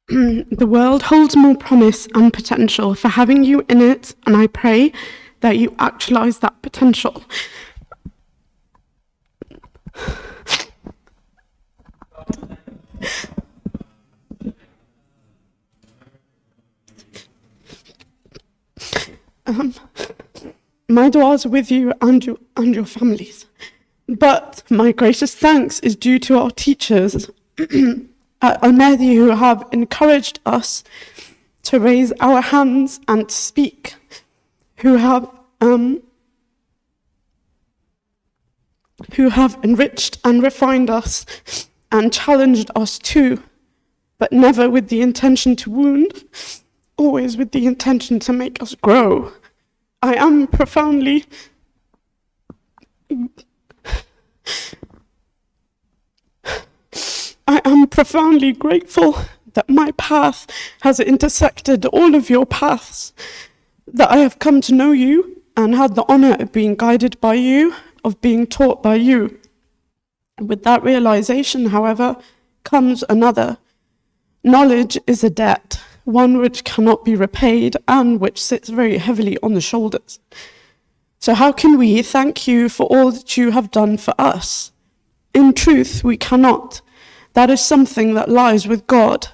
G: The world holds more promise and potential for having you in it, and I pray that you actualize that potential. My du'as are with you and your families. But my greatest thanks is due to our teachers at Al-Mahdi who have encouraged us to raise our hands and to speak, who have enriched and refined us and challenged us too, but never with the intention to wound, always with the intention to make us grow. I am profoundly grateful that my path has intersected all of your paths, that I have come to know you and had the honor of being guided by you, of being taught by you. With that realization, however, comes another. Knowledge is a debt, one which cannot be repaid and which sits very heavily on the shoulders. So how can we thank you for all that you have done for us? In truth, we cannot. That is something that lies with God.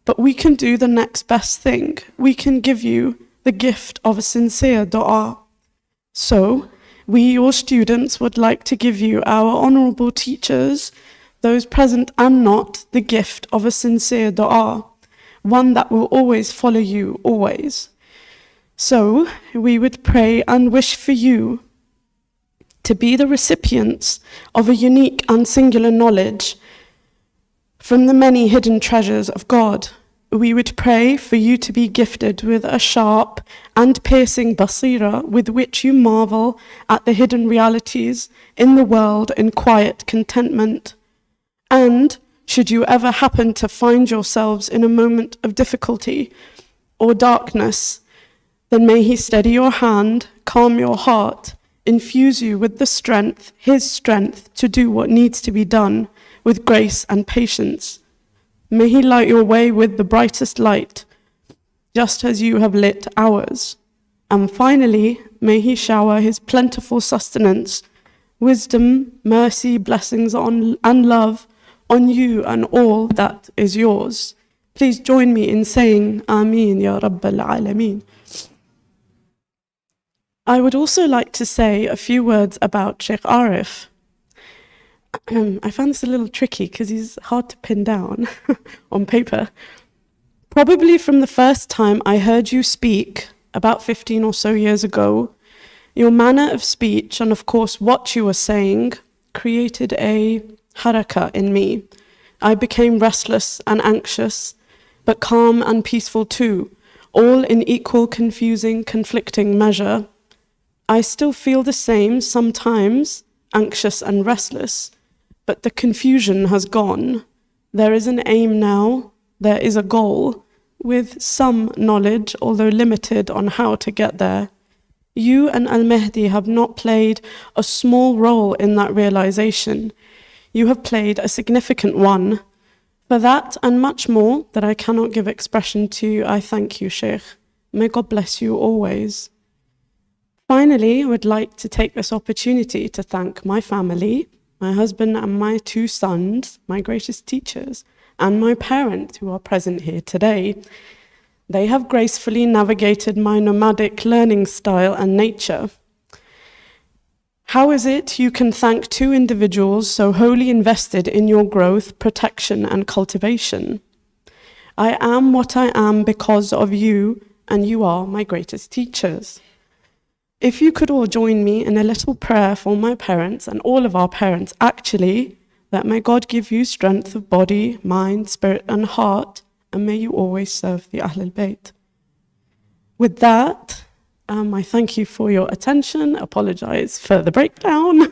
G: But we can do the next best thing. We can give you the gift of a sincere dua. So, we, your students, would like to give you, our honorable teachers, those present and not, the gift of a sincere dua, one that will always follow you, always. So, we would pray and wish for you to be the recipients of a unique and singular knowledge from the many hidden treasures of God. We would pray for you to be gifted with a sharp and piercing basira with which you marvel at the hidden realities in the world in quiet contentment. And should you ever happen to find yourselves in a moment of difficulty or darkness, then may He steady your hand, calm your heart, infuse you with the strength, His strength, to do what needs to be done with grace and patience. May He light your way with the brightest light, just as you have lit ours. And finally, may He shower His plentiful sustenance, wisdom, mercy, blessings and love on you and all that is yours. Please join me in saying, Ameen, Ya Rabbal Alameen. I would also like to say a few words about Sheikh Arif. I found this a little tricky because he's hard to pin down on paper. Probably from the first time I heard you speak, about 15 or so years ago, your manner of speech and of course what you were saying created a haraka in me. I became restless and anxious, but calm and peaceful too, all in equal, confusing, conflicting measure. I still feel the same sometimes, anxious and restless, but the confusion has gone. There is an aim now, there is a goal, with some knowledge, although limited on how to get there. You and Al-Mahdi have not played a small role in that realization. You have played a significant one. For that and much more that I cannot give expression to, I thank you, Sheikh. May God bless you always. Finally, I would like to take this opportunity to thank my family, my husband and my 2 sons, my greatest teachers, and my parents who are present here today. They have gracefully navigated my nomadic learning style and nature. How is it you can thank two individuals so wholly invested in your growth, protection, and cultivation? I am what I am because of you, and you are my greatest teachers. If you could all join me in a little prayer for my parents and all of our parents, actually, that may God give you strength of body, mind, spirit, and heart, and may you always serve the Ahl al-Bayt. With that, I thank you for your attention. Apologize for the breakdown.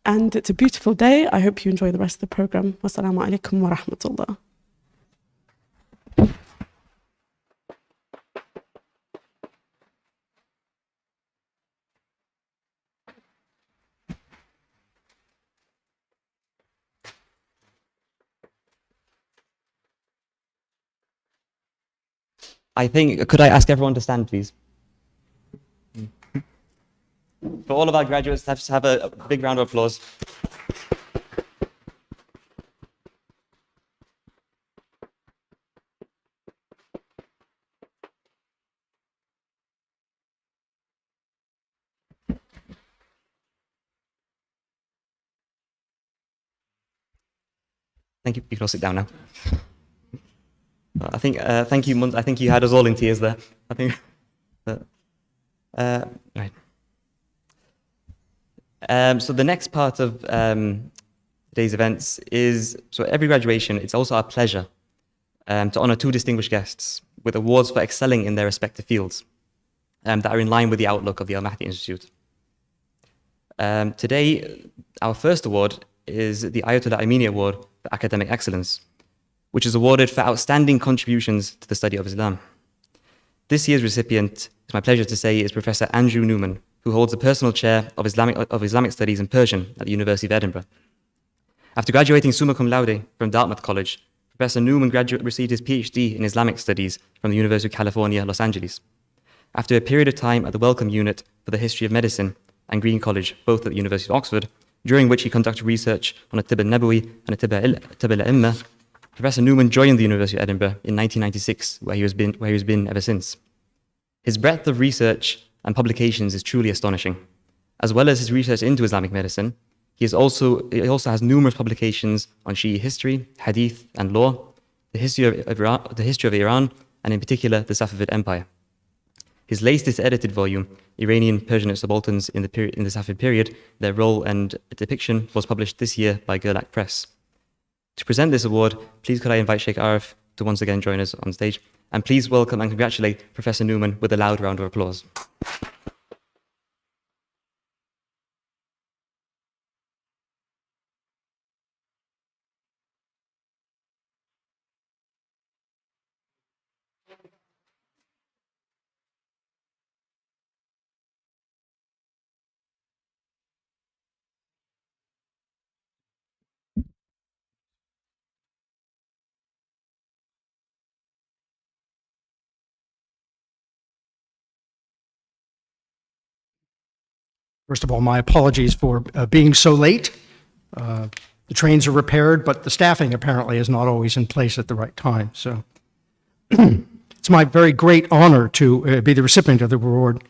G: And it's a beautiful day. I hope you enjoy the rest of the program. Wassalamu alaikum wa rahmatullah.
A: Could I ask everyone to stand, please? For all of our graduates, let's have a big round of applause. Thank you. You can all sit down now. Thank you, Munt. I think you had us all in tears there. Right. So the next part of today's events is, so every graduation, it's also our pleasure to honor two distinguished guests with awards for excelling in their respective fields that are in line with the outlook of the Al-Mahdi Institute. Today, our first award is the Ayatollah Amini Award for Academic Excellence, which is awarded for outstanding contributions to the study of Islam. This year's recipient, it's my pleasure to say, is Professor Andrew Newman, who holds the personal chair of Islamic Studies in Persian at the University of Edinburgh. After graduating summa cum laude from Dartmouth College, Professor Newman received his PhD in Islamic Studies from the University of California, Los Angeles. After a period of time at the Wellcome Unit for the History of Medicine and Green College, both at the University of Oxford, during which he conducted research on a Tibb al-Nabawi and a Tibb al-A'imma, Professor Newman joined the University of Edinburgh in 1996, where he has been ever since. His breadth of research and publications is truly astonishing. As well as his research into Islamic medicine, he also has numerous publications on Shi'i history, hadith, and law, the history of Iran, and in particular the Safavid Empire. His latest edited volume, Iranian Persianate Subalterns in the Safavid period, Their Role and Depiction, was published this year by Gerlach Press. To present this award, please could I invite Sheikh Arif to once again join us on stage, and please welcome and congratulate Professor Newman with a loud round of applause.
H: First of all, my apologies for being so late. The trains are repaired, but the staffing apparently is not always in place at the right time. So it's my very great honor to be the recipient of the award.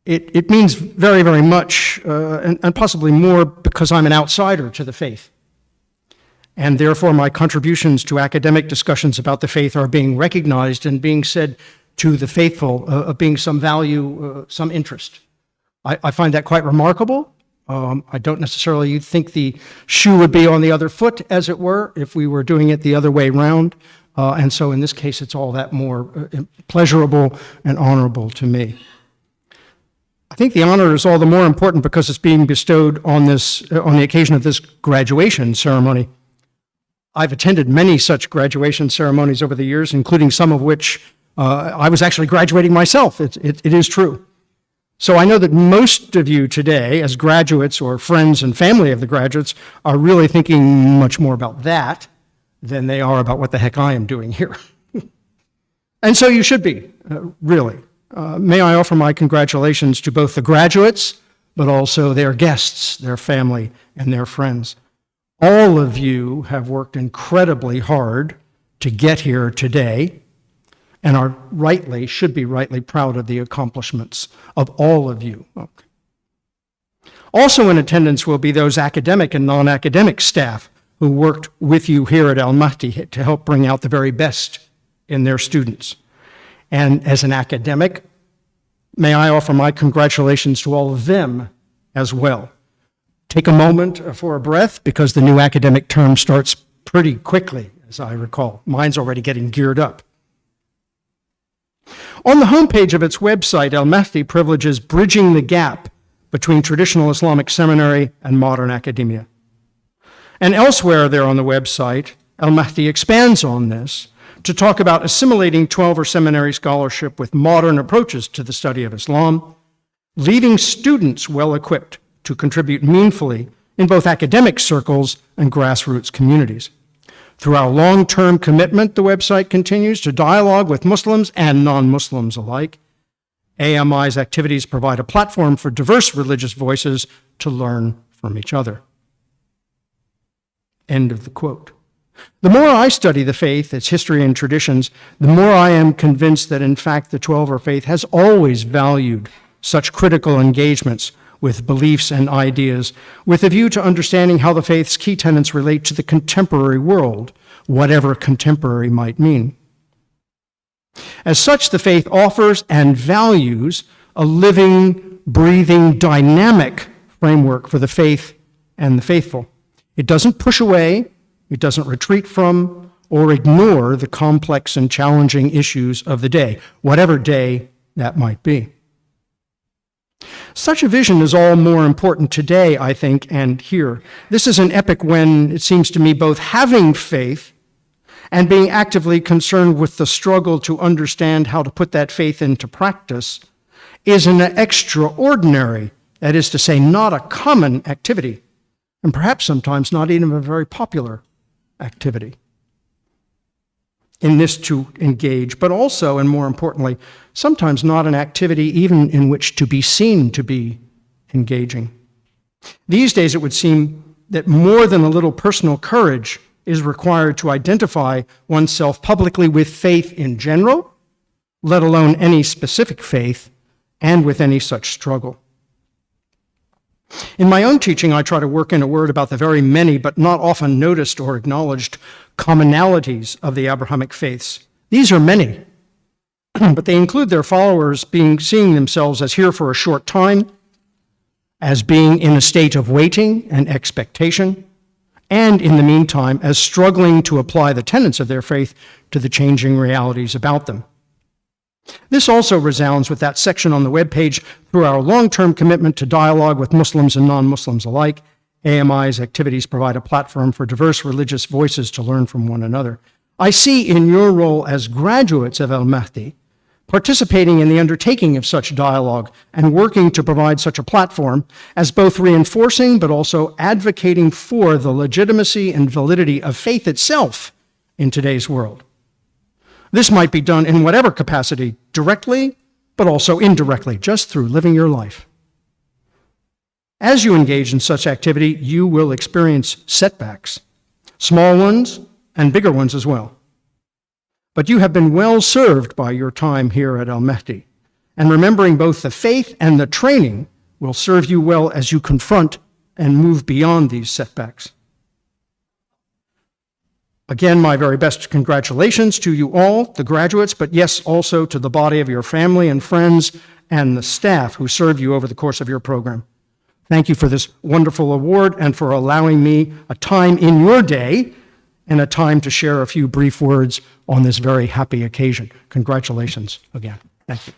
H: It means very, very much, and possibly more because I'm an outsider to the faith. And therefore, my contributions to academic discussions about the faith are being recognized and being said to the faithful of being some value, some interest. I find that quite remarkable. I don't necessarily think the shoe would be on the other foot, as it were, if we were doing it the other way around. And so in this case, it's all that more pleasurable and honorable to me. I think the honor is all the more important because it's being bestowed on the occasion of this graduation ceremony. I've attended many such graduation ceremonies over the years, including some of which I was actually graduating myself. It is true. So I know that most of you today, as graduates or friends and family of the graduates, are really thinking much more about that than they are about what the heck I am doing here. And so you should be, really. May I offer my congratulations to both the graduates, but also their guests, their family, and their friends. All of you have worked incredibly hard to get here today and should be rightly proud of the accomplishments of all of you. Okay. Also in attendance will be those academic and non-academic staff who worked with you here at Al-Mahdi to help bring out the very best in their students. And as an academic, may I offer my congratulations to all of them as well. Take a moment for a breath, because the new academic term starts pretty quickly, as I recall. Mine's already getting geared up. On the homepage of its website, Al-Mahdi privileges bridging the gap between traditional Islamic seminary and modern academia. And elsewhere there on the website, Al-Mahdi expands on this to talk about assimilating 12 or seminary scholarship with modern approaches to the study of Islam, leaving students well-equipped to contribute meaningfully in both academic circles and grassroots communities. Through our long-term commitment, the website continues to dialogue with Muslims and non-Muslims alike. AMI's activities provide a platform for diverse religious voices to learn from each other. End of the quote. The more I study the faith, its history and traditions, the more I am convinced that in fact the Twelver faith has always valued such critical engagements with beliefs and ideas, with a view to understanding how the faith's key tenets relate to the contemporary world, whatever contemporary might mean. As such, the faith offers and values a living, breathing, dynamic framework for the faith and the faithful. It doesn't push away, it doesn't retreat from, or ignore the complex and challenging issues of the day, whatever day that might be. Such a vision is all more important today, I think, and here. This is an epoch when, it seems to me, both having faith and being actively concerned with the struggle to understand how to put that faith into practice is an extraordinary, that is to say, not a common activity, and perhaps sometimes not even a very popular activity in this to engage, but also, and more importantly, sometimes not an activity even in which to be seen to be engaging. These days, it would seem that more than a little personal courage is required to identify oneself publicly with faith in general, let alone any specific faith, and with any such struggle. In my own teaching, I try to work in a word about the very many but not often noticed or acknowledged commonalities of the Abrahamic faiths. These are many, but they include their followers seeing themselves as here for a short time, as being in a state of waiting and expectation, and in the meantime, as struggling to apply the tenets of their faith to the changing realities about them. This also resounds with that section on the webpage through our long-term commitment to dialogue with Muslims and non-Muslims alike. AMI's activities provide a platform for diverse religious voices to learn from one another. I see in your role as graduates of Al-Mahdi, participating in the undertaking of such dialogue and working to provide such a platform as both reinforcing but also advocating for the legitimacy and validity of faith itself in today's world. This might be done in whatever capacity, directly, but also indirectly, just through living your life. As you engage in such activity, you will experience setbacks, small ones and bigger ones as well. But you have been well served by your time here at Al-Mahdi, and remembering both the faith and the training will serve you well as you confront and move beyond these setbacks. Again, my very best congratulations to you all, the graduates, but yes, also to the body of your family and friends and the staff who served you over the course of your program. Thank you for this wonderful award and for allowing me a time in your day and a time to share a few brief words on this very happy occasion. Congratulations again. Thank you.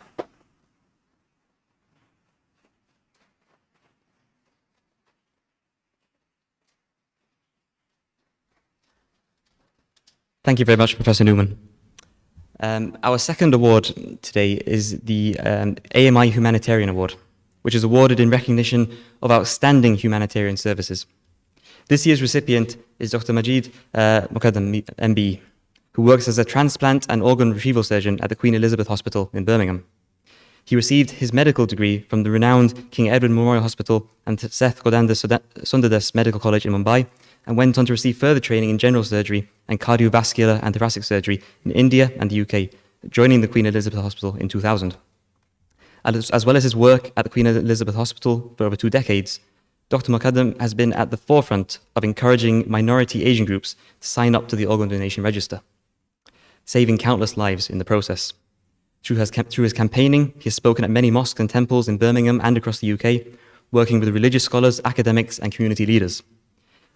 A: Thank you very much, Professor Newman. Our second award today is the AMI Humanitarian Award, which is awarded in recognition of outstanding humanitarian services. This year's recipient is Dr. Majid Muqaddam, MB, who works as a transplant and organ retrieval surgeon at the Queen Elizabeth Hospital in Birmingham. He received his medical degree from the renowned King Edward Memorial Hospital and Seth Godanda Sundadas Medical College in Mumbai, and went on to receive further training in general surgery and cardiovascular and thoracic surgery in India and the UK, joining the Queen Elizabeth Hospital in 2000. As well as his work at the Queen Elizabeth Hospital for over 2 decades, Dr. Muqaddam has been at the forefront of encouraging minority Asian groups to sign up to the organ donation register, saving countless lives in the process. Through his campaigning, he has spoken at many mosques and temples in Birmingham and across the UK, working with religious scholars, academics, and community leaders.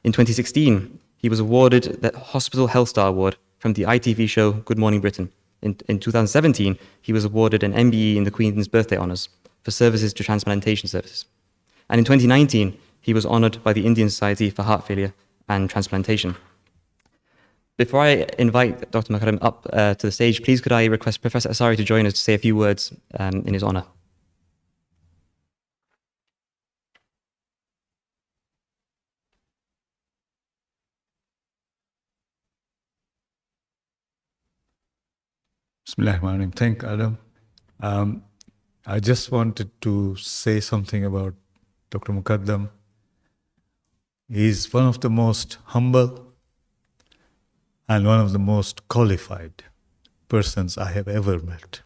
A: In 2016, he was awarded the Hospital Health Star Award from the ITV show Good Morning Britain. In 2017, he was awarded an MBE in the Queen's Birthday Honours for services to transplantation services. And in 2019, he was honoured by the Indian Society for Heart Failure and Transplantation. Before I invite Dr. Muqaddam up to the stage, please could I request Professor Asari to join us to say a few words in his honour.
E: Bismillahirrahmanirrahim. Thank you, Adam. I just wanted to say something about Dr. Muqaddam. He's one of the most humble and one of the most qualified persons I have ever met.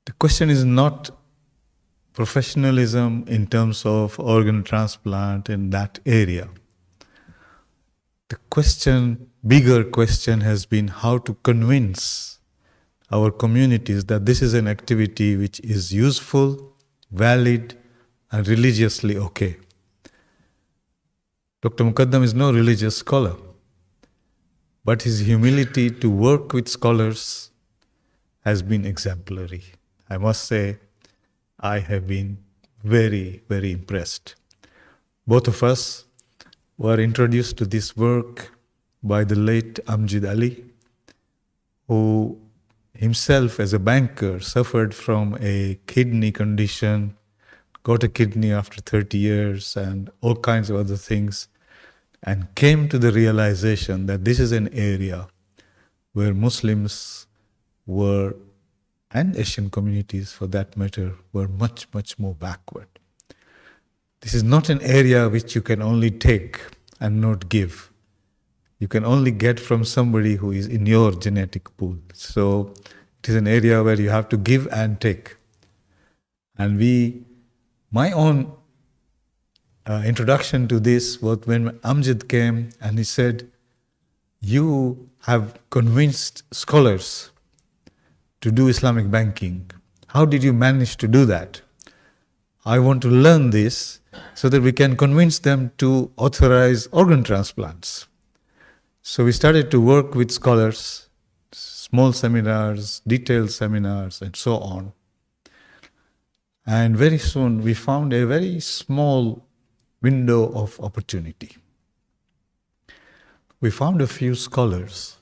E: The question is not professionalism in terms of organ transplant in that area. The question, bigger question, has been how to convince our communities that this is an activity which is useful, valid, and religiously okay. Dr. Muqaddam is no religious scholar, but his humility to work with scholars has been exemplary. I must say, I have been very, very impressed. Both of us were introduced to this work by the late Amjad Ali, who himself as a banker suffered from a kidney condition, got a kidney after 30 years and all kinds of other things, and came to the realization that this is an area where Muslims were, and Asian communities for that matter, were much, much more backward. This is not an area which you can only take and not give. You can only get from somebody who is in your genetic pool. So it is an area where you have to give and take. And my own introduction to this was when Amjad came and he said, you have convinced scholars to do Islamic banking. How did you manage to do that? I want to learn this so that we can convince them to authorize organ transplants. So we started to work with scholars, small seminars, detailed seminars, and so on. And very soon we found a very small window of opportunity. We found a few scholars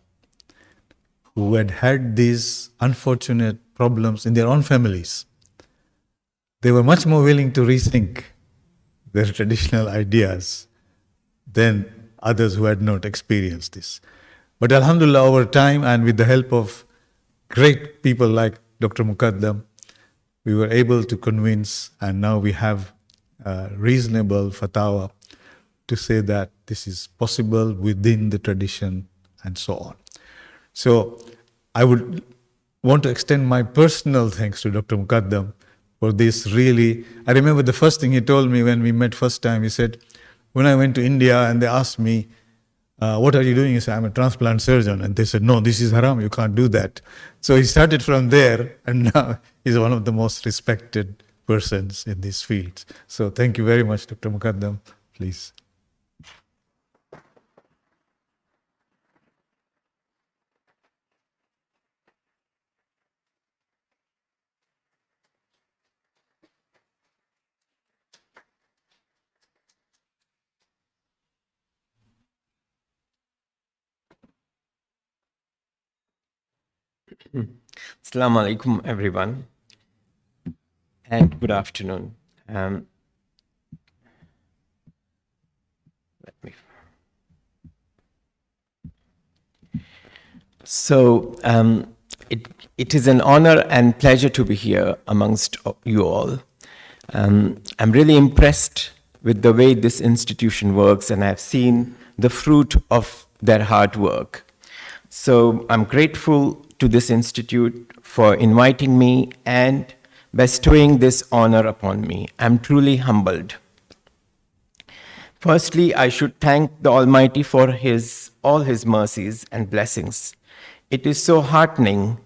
E: who had these unfortunate problems in their own families. They were much more willing to rethink their traditional ideas than others who had not experienced this. But Alhamdulillah, over time and with the help of great people like Dr. Muqaddam, we were able to convince, and now we have reasonable fatwa to say that this is possible within the tradition and so on. So I would want to extend my personal thanks to Dr. Muqaddam for this really. I remember the first thing he told me when we met first time, he said, when I went to India and they asked me, what are you doing? He said, I'm a transplant surgeon. And they said, no, this is haram, you can't do that. So he started from there, and now he's one of the most respected persons in this field. So thank you very much, Dr. Muqaddam. Please.
C: Assalamu alaikum, everyone, and good afternoon. Let me. So it is an honor and pleasure to be here amongst you all. I'm really impressed with the way this institution works, and I've seen the fruit of their hard work. So I'm grateful to this institute for inviting me and bestowing this honor upon me. I'm truly humbled. Firstly, I should thank the Almighty for all His mercies and blessings. It is so heartening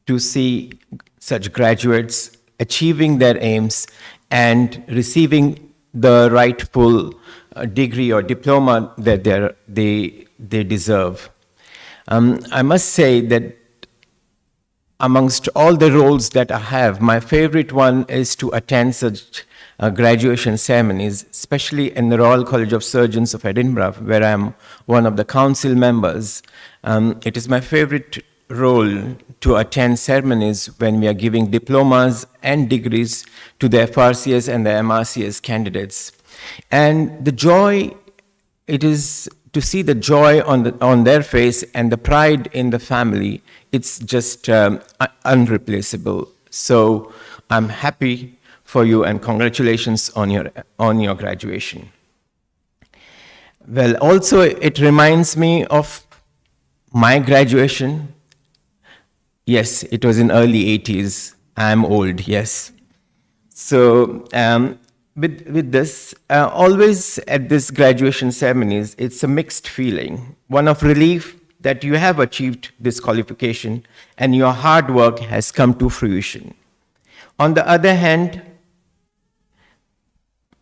C: to see such graduates achieving their aims and receiving the rightful degree or diploma that they deserve. I must say that amongst all the roles that I have, my favorite one is to attend such graduation ceremonies, especially in the Royal College of Surgeons of Edinburgh, where I'm one of the council members. It is my favorite role to attend ceremonies when we are giving diplomas and degrees to the FRCS and the MRCS candidates. And the joy, it is to see the joy on their face and the pride in the family, it's just unreplaceable. So I'm happy for you and congratulations on your graduation. Well, also it reminds me of my graduation. Yes, it was in early 80s. I'm old, yes. So with this, always at this graduation ceremonies, it's a mixed feeling. One of relief that you have achieved this qualification and your hard work has come to fruition. On the other hand,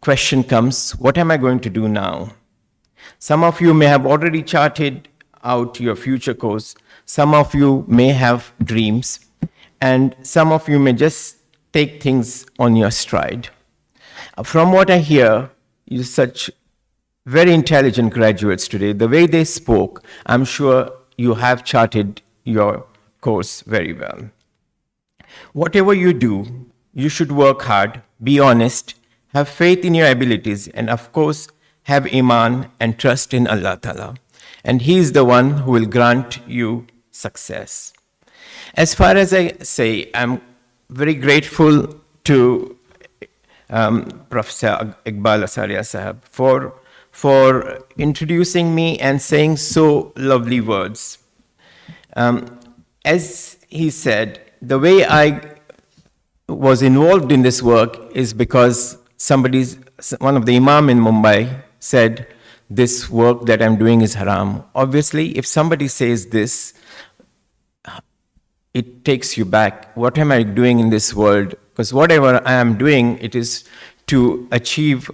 C: question comes, what am I going to do now? Some of you may have already charted out your future course. Some of you may have dreams, and some of you may just take things on your stride. From what I hear, you're such very intelligent graduates today. The way they spoke, I'm sure you have charted your course very well. Whatever you do, you should work hard, be honest, have faith in your abilities, and of course, have iman and trust in Allah Ta'ala. And He is the one who will grant you success. As far as I say, I'm very grateful to Professor Iqbal Asaria Sahab for introducing me and saying so lovely words. As he said, the way I was involved in this work is because one of the imam in Mumbai said, this work that I'm doing is haram. Obviously, if somebody says this, it takes you back. What am I doing in this world? Because whatever I am doing, it is to achieve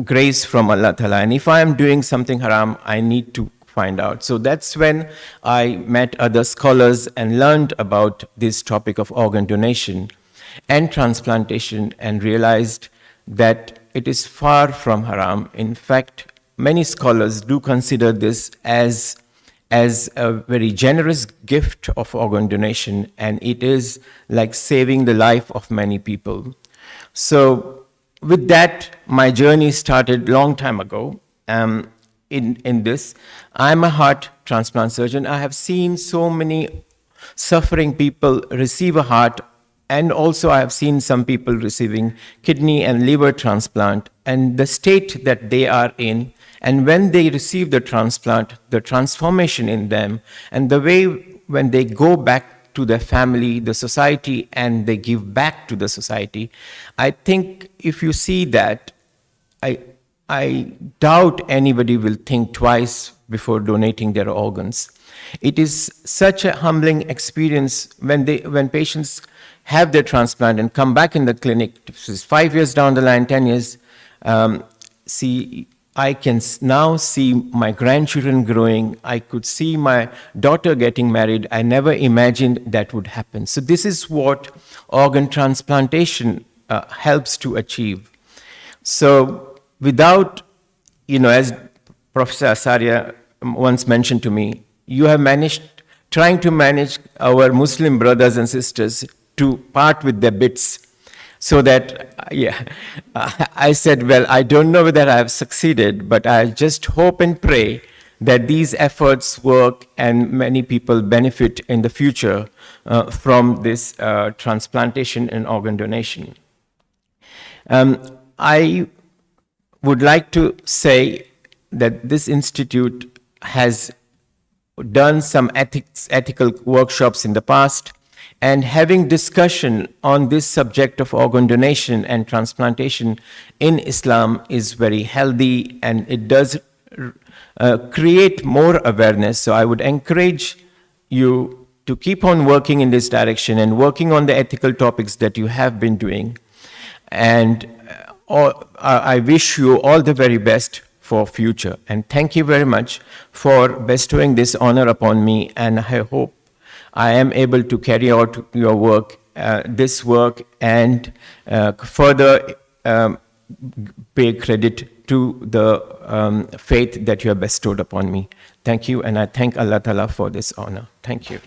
C: grace from Allah Ta'ala. And if I am doing something haram, I need to find out. So that's when I met other scholars and learned about this topic of organ donation and transplantation and realized that it is far from haram. In fact, many scholars do consider this as a very generous gift of organ donation, and it is like saving the life of many people. So with that, my journey started long time ago. In this, I'm a heart transplant surgeon. I have seen so many suffering people receive a heart, and also I have seen some people receiving kidney and liver transplant, and the state that they are in, and when they receive the transplant, the transformation in them, and the way when they go back to their family, the society, and they give back to the society. I think if you see that, I doubt anybody will think twice before donating their organs. It is such a humbling experience when patients have their transplant and come back in the clinic, 5 years down the line, 10 years, I can now see my grandchildren growing. I could see my daughter getting married. I never imagined that would happen. So this is what organ transplantation helps to achieve. So without, as Professor Asaria once mentioned to me, you have trying to manage our Muslim brothers and sisters to part with their bits. So that, I said, well, I don't know whether I have succeeded, but I just hope and pray that these efforts work and many people benefit in the future from this transplantation and organ donation. I would like to say that this institute has done some ethical workshops in the past, and having discussion on this subject of organ donation and transplantation in Islam is very healthy, and it does create more awareness. So I would encourage you to keep on working in this direction and working on the ethical topics that you have been doing. And I wish you all the very best for future. And thank you very much for bestowing this honor upon me. And I hope I am able to carry out your work, this work, and further pay credit to the faith that you have bestowed upon me. Thank you, and I thank Allah Ta'ala for this honor. Thank you.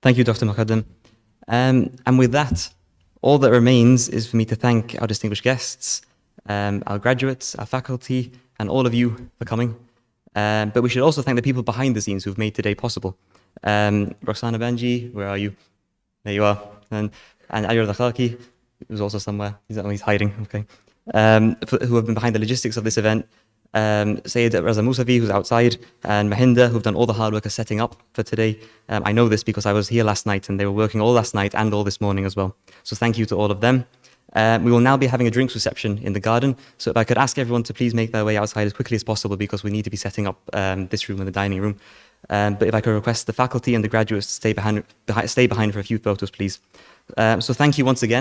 A: Thank you, Dr. Muqaddam. And with that, all that remains is for me to thank our distinguished guests, our graduates, our faculty, and all of you for coming. But we should also thank the people behind the scenes who've made today possible. Roxana Banji, where are you? There you are. And Ayur Dakhaki, who's also somewhere. He's hiding, okay. Who have been behind the logistics of this event. Sayyid Raza Musavi, who's outside, and Mahinda, who've done all the hard work of setting up for today. I know this because I was here last night, and they were working all last night and all this morning as well. So thank you to all of them. We will now be having a drinks reception in the garden. So if I could ask everyone to please make their way outside as quickly as possible, because we need to be setting up this room and the dining room. But if I could request the faculty and the graduates to stay behind for a few photos, please. So thank you once again.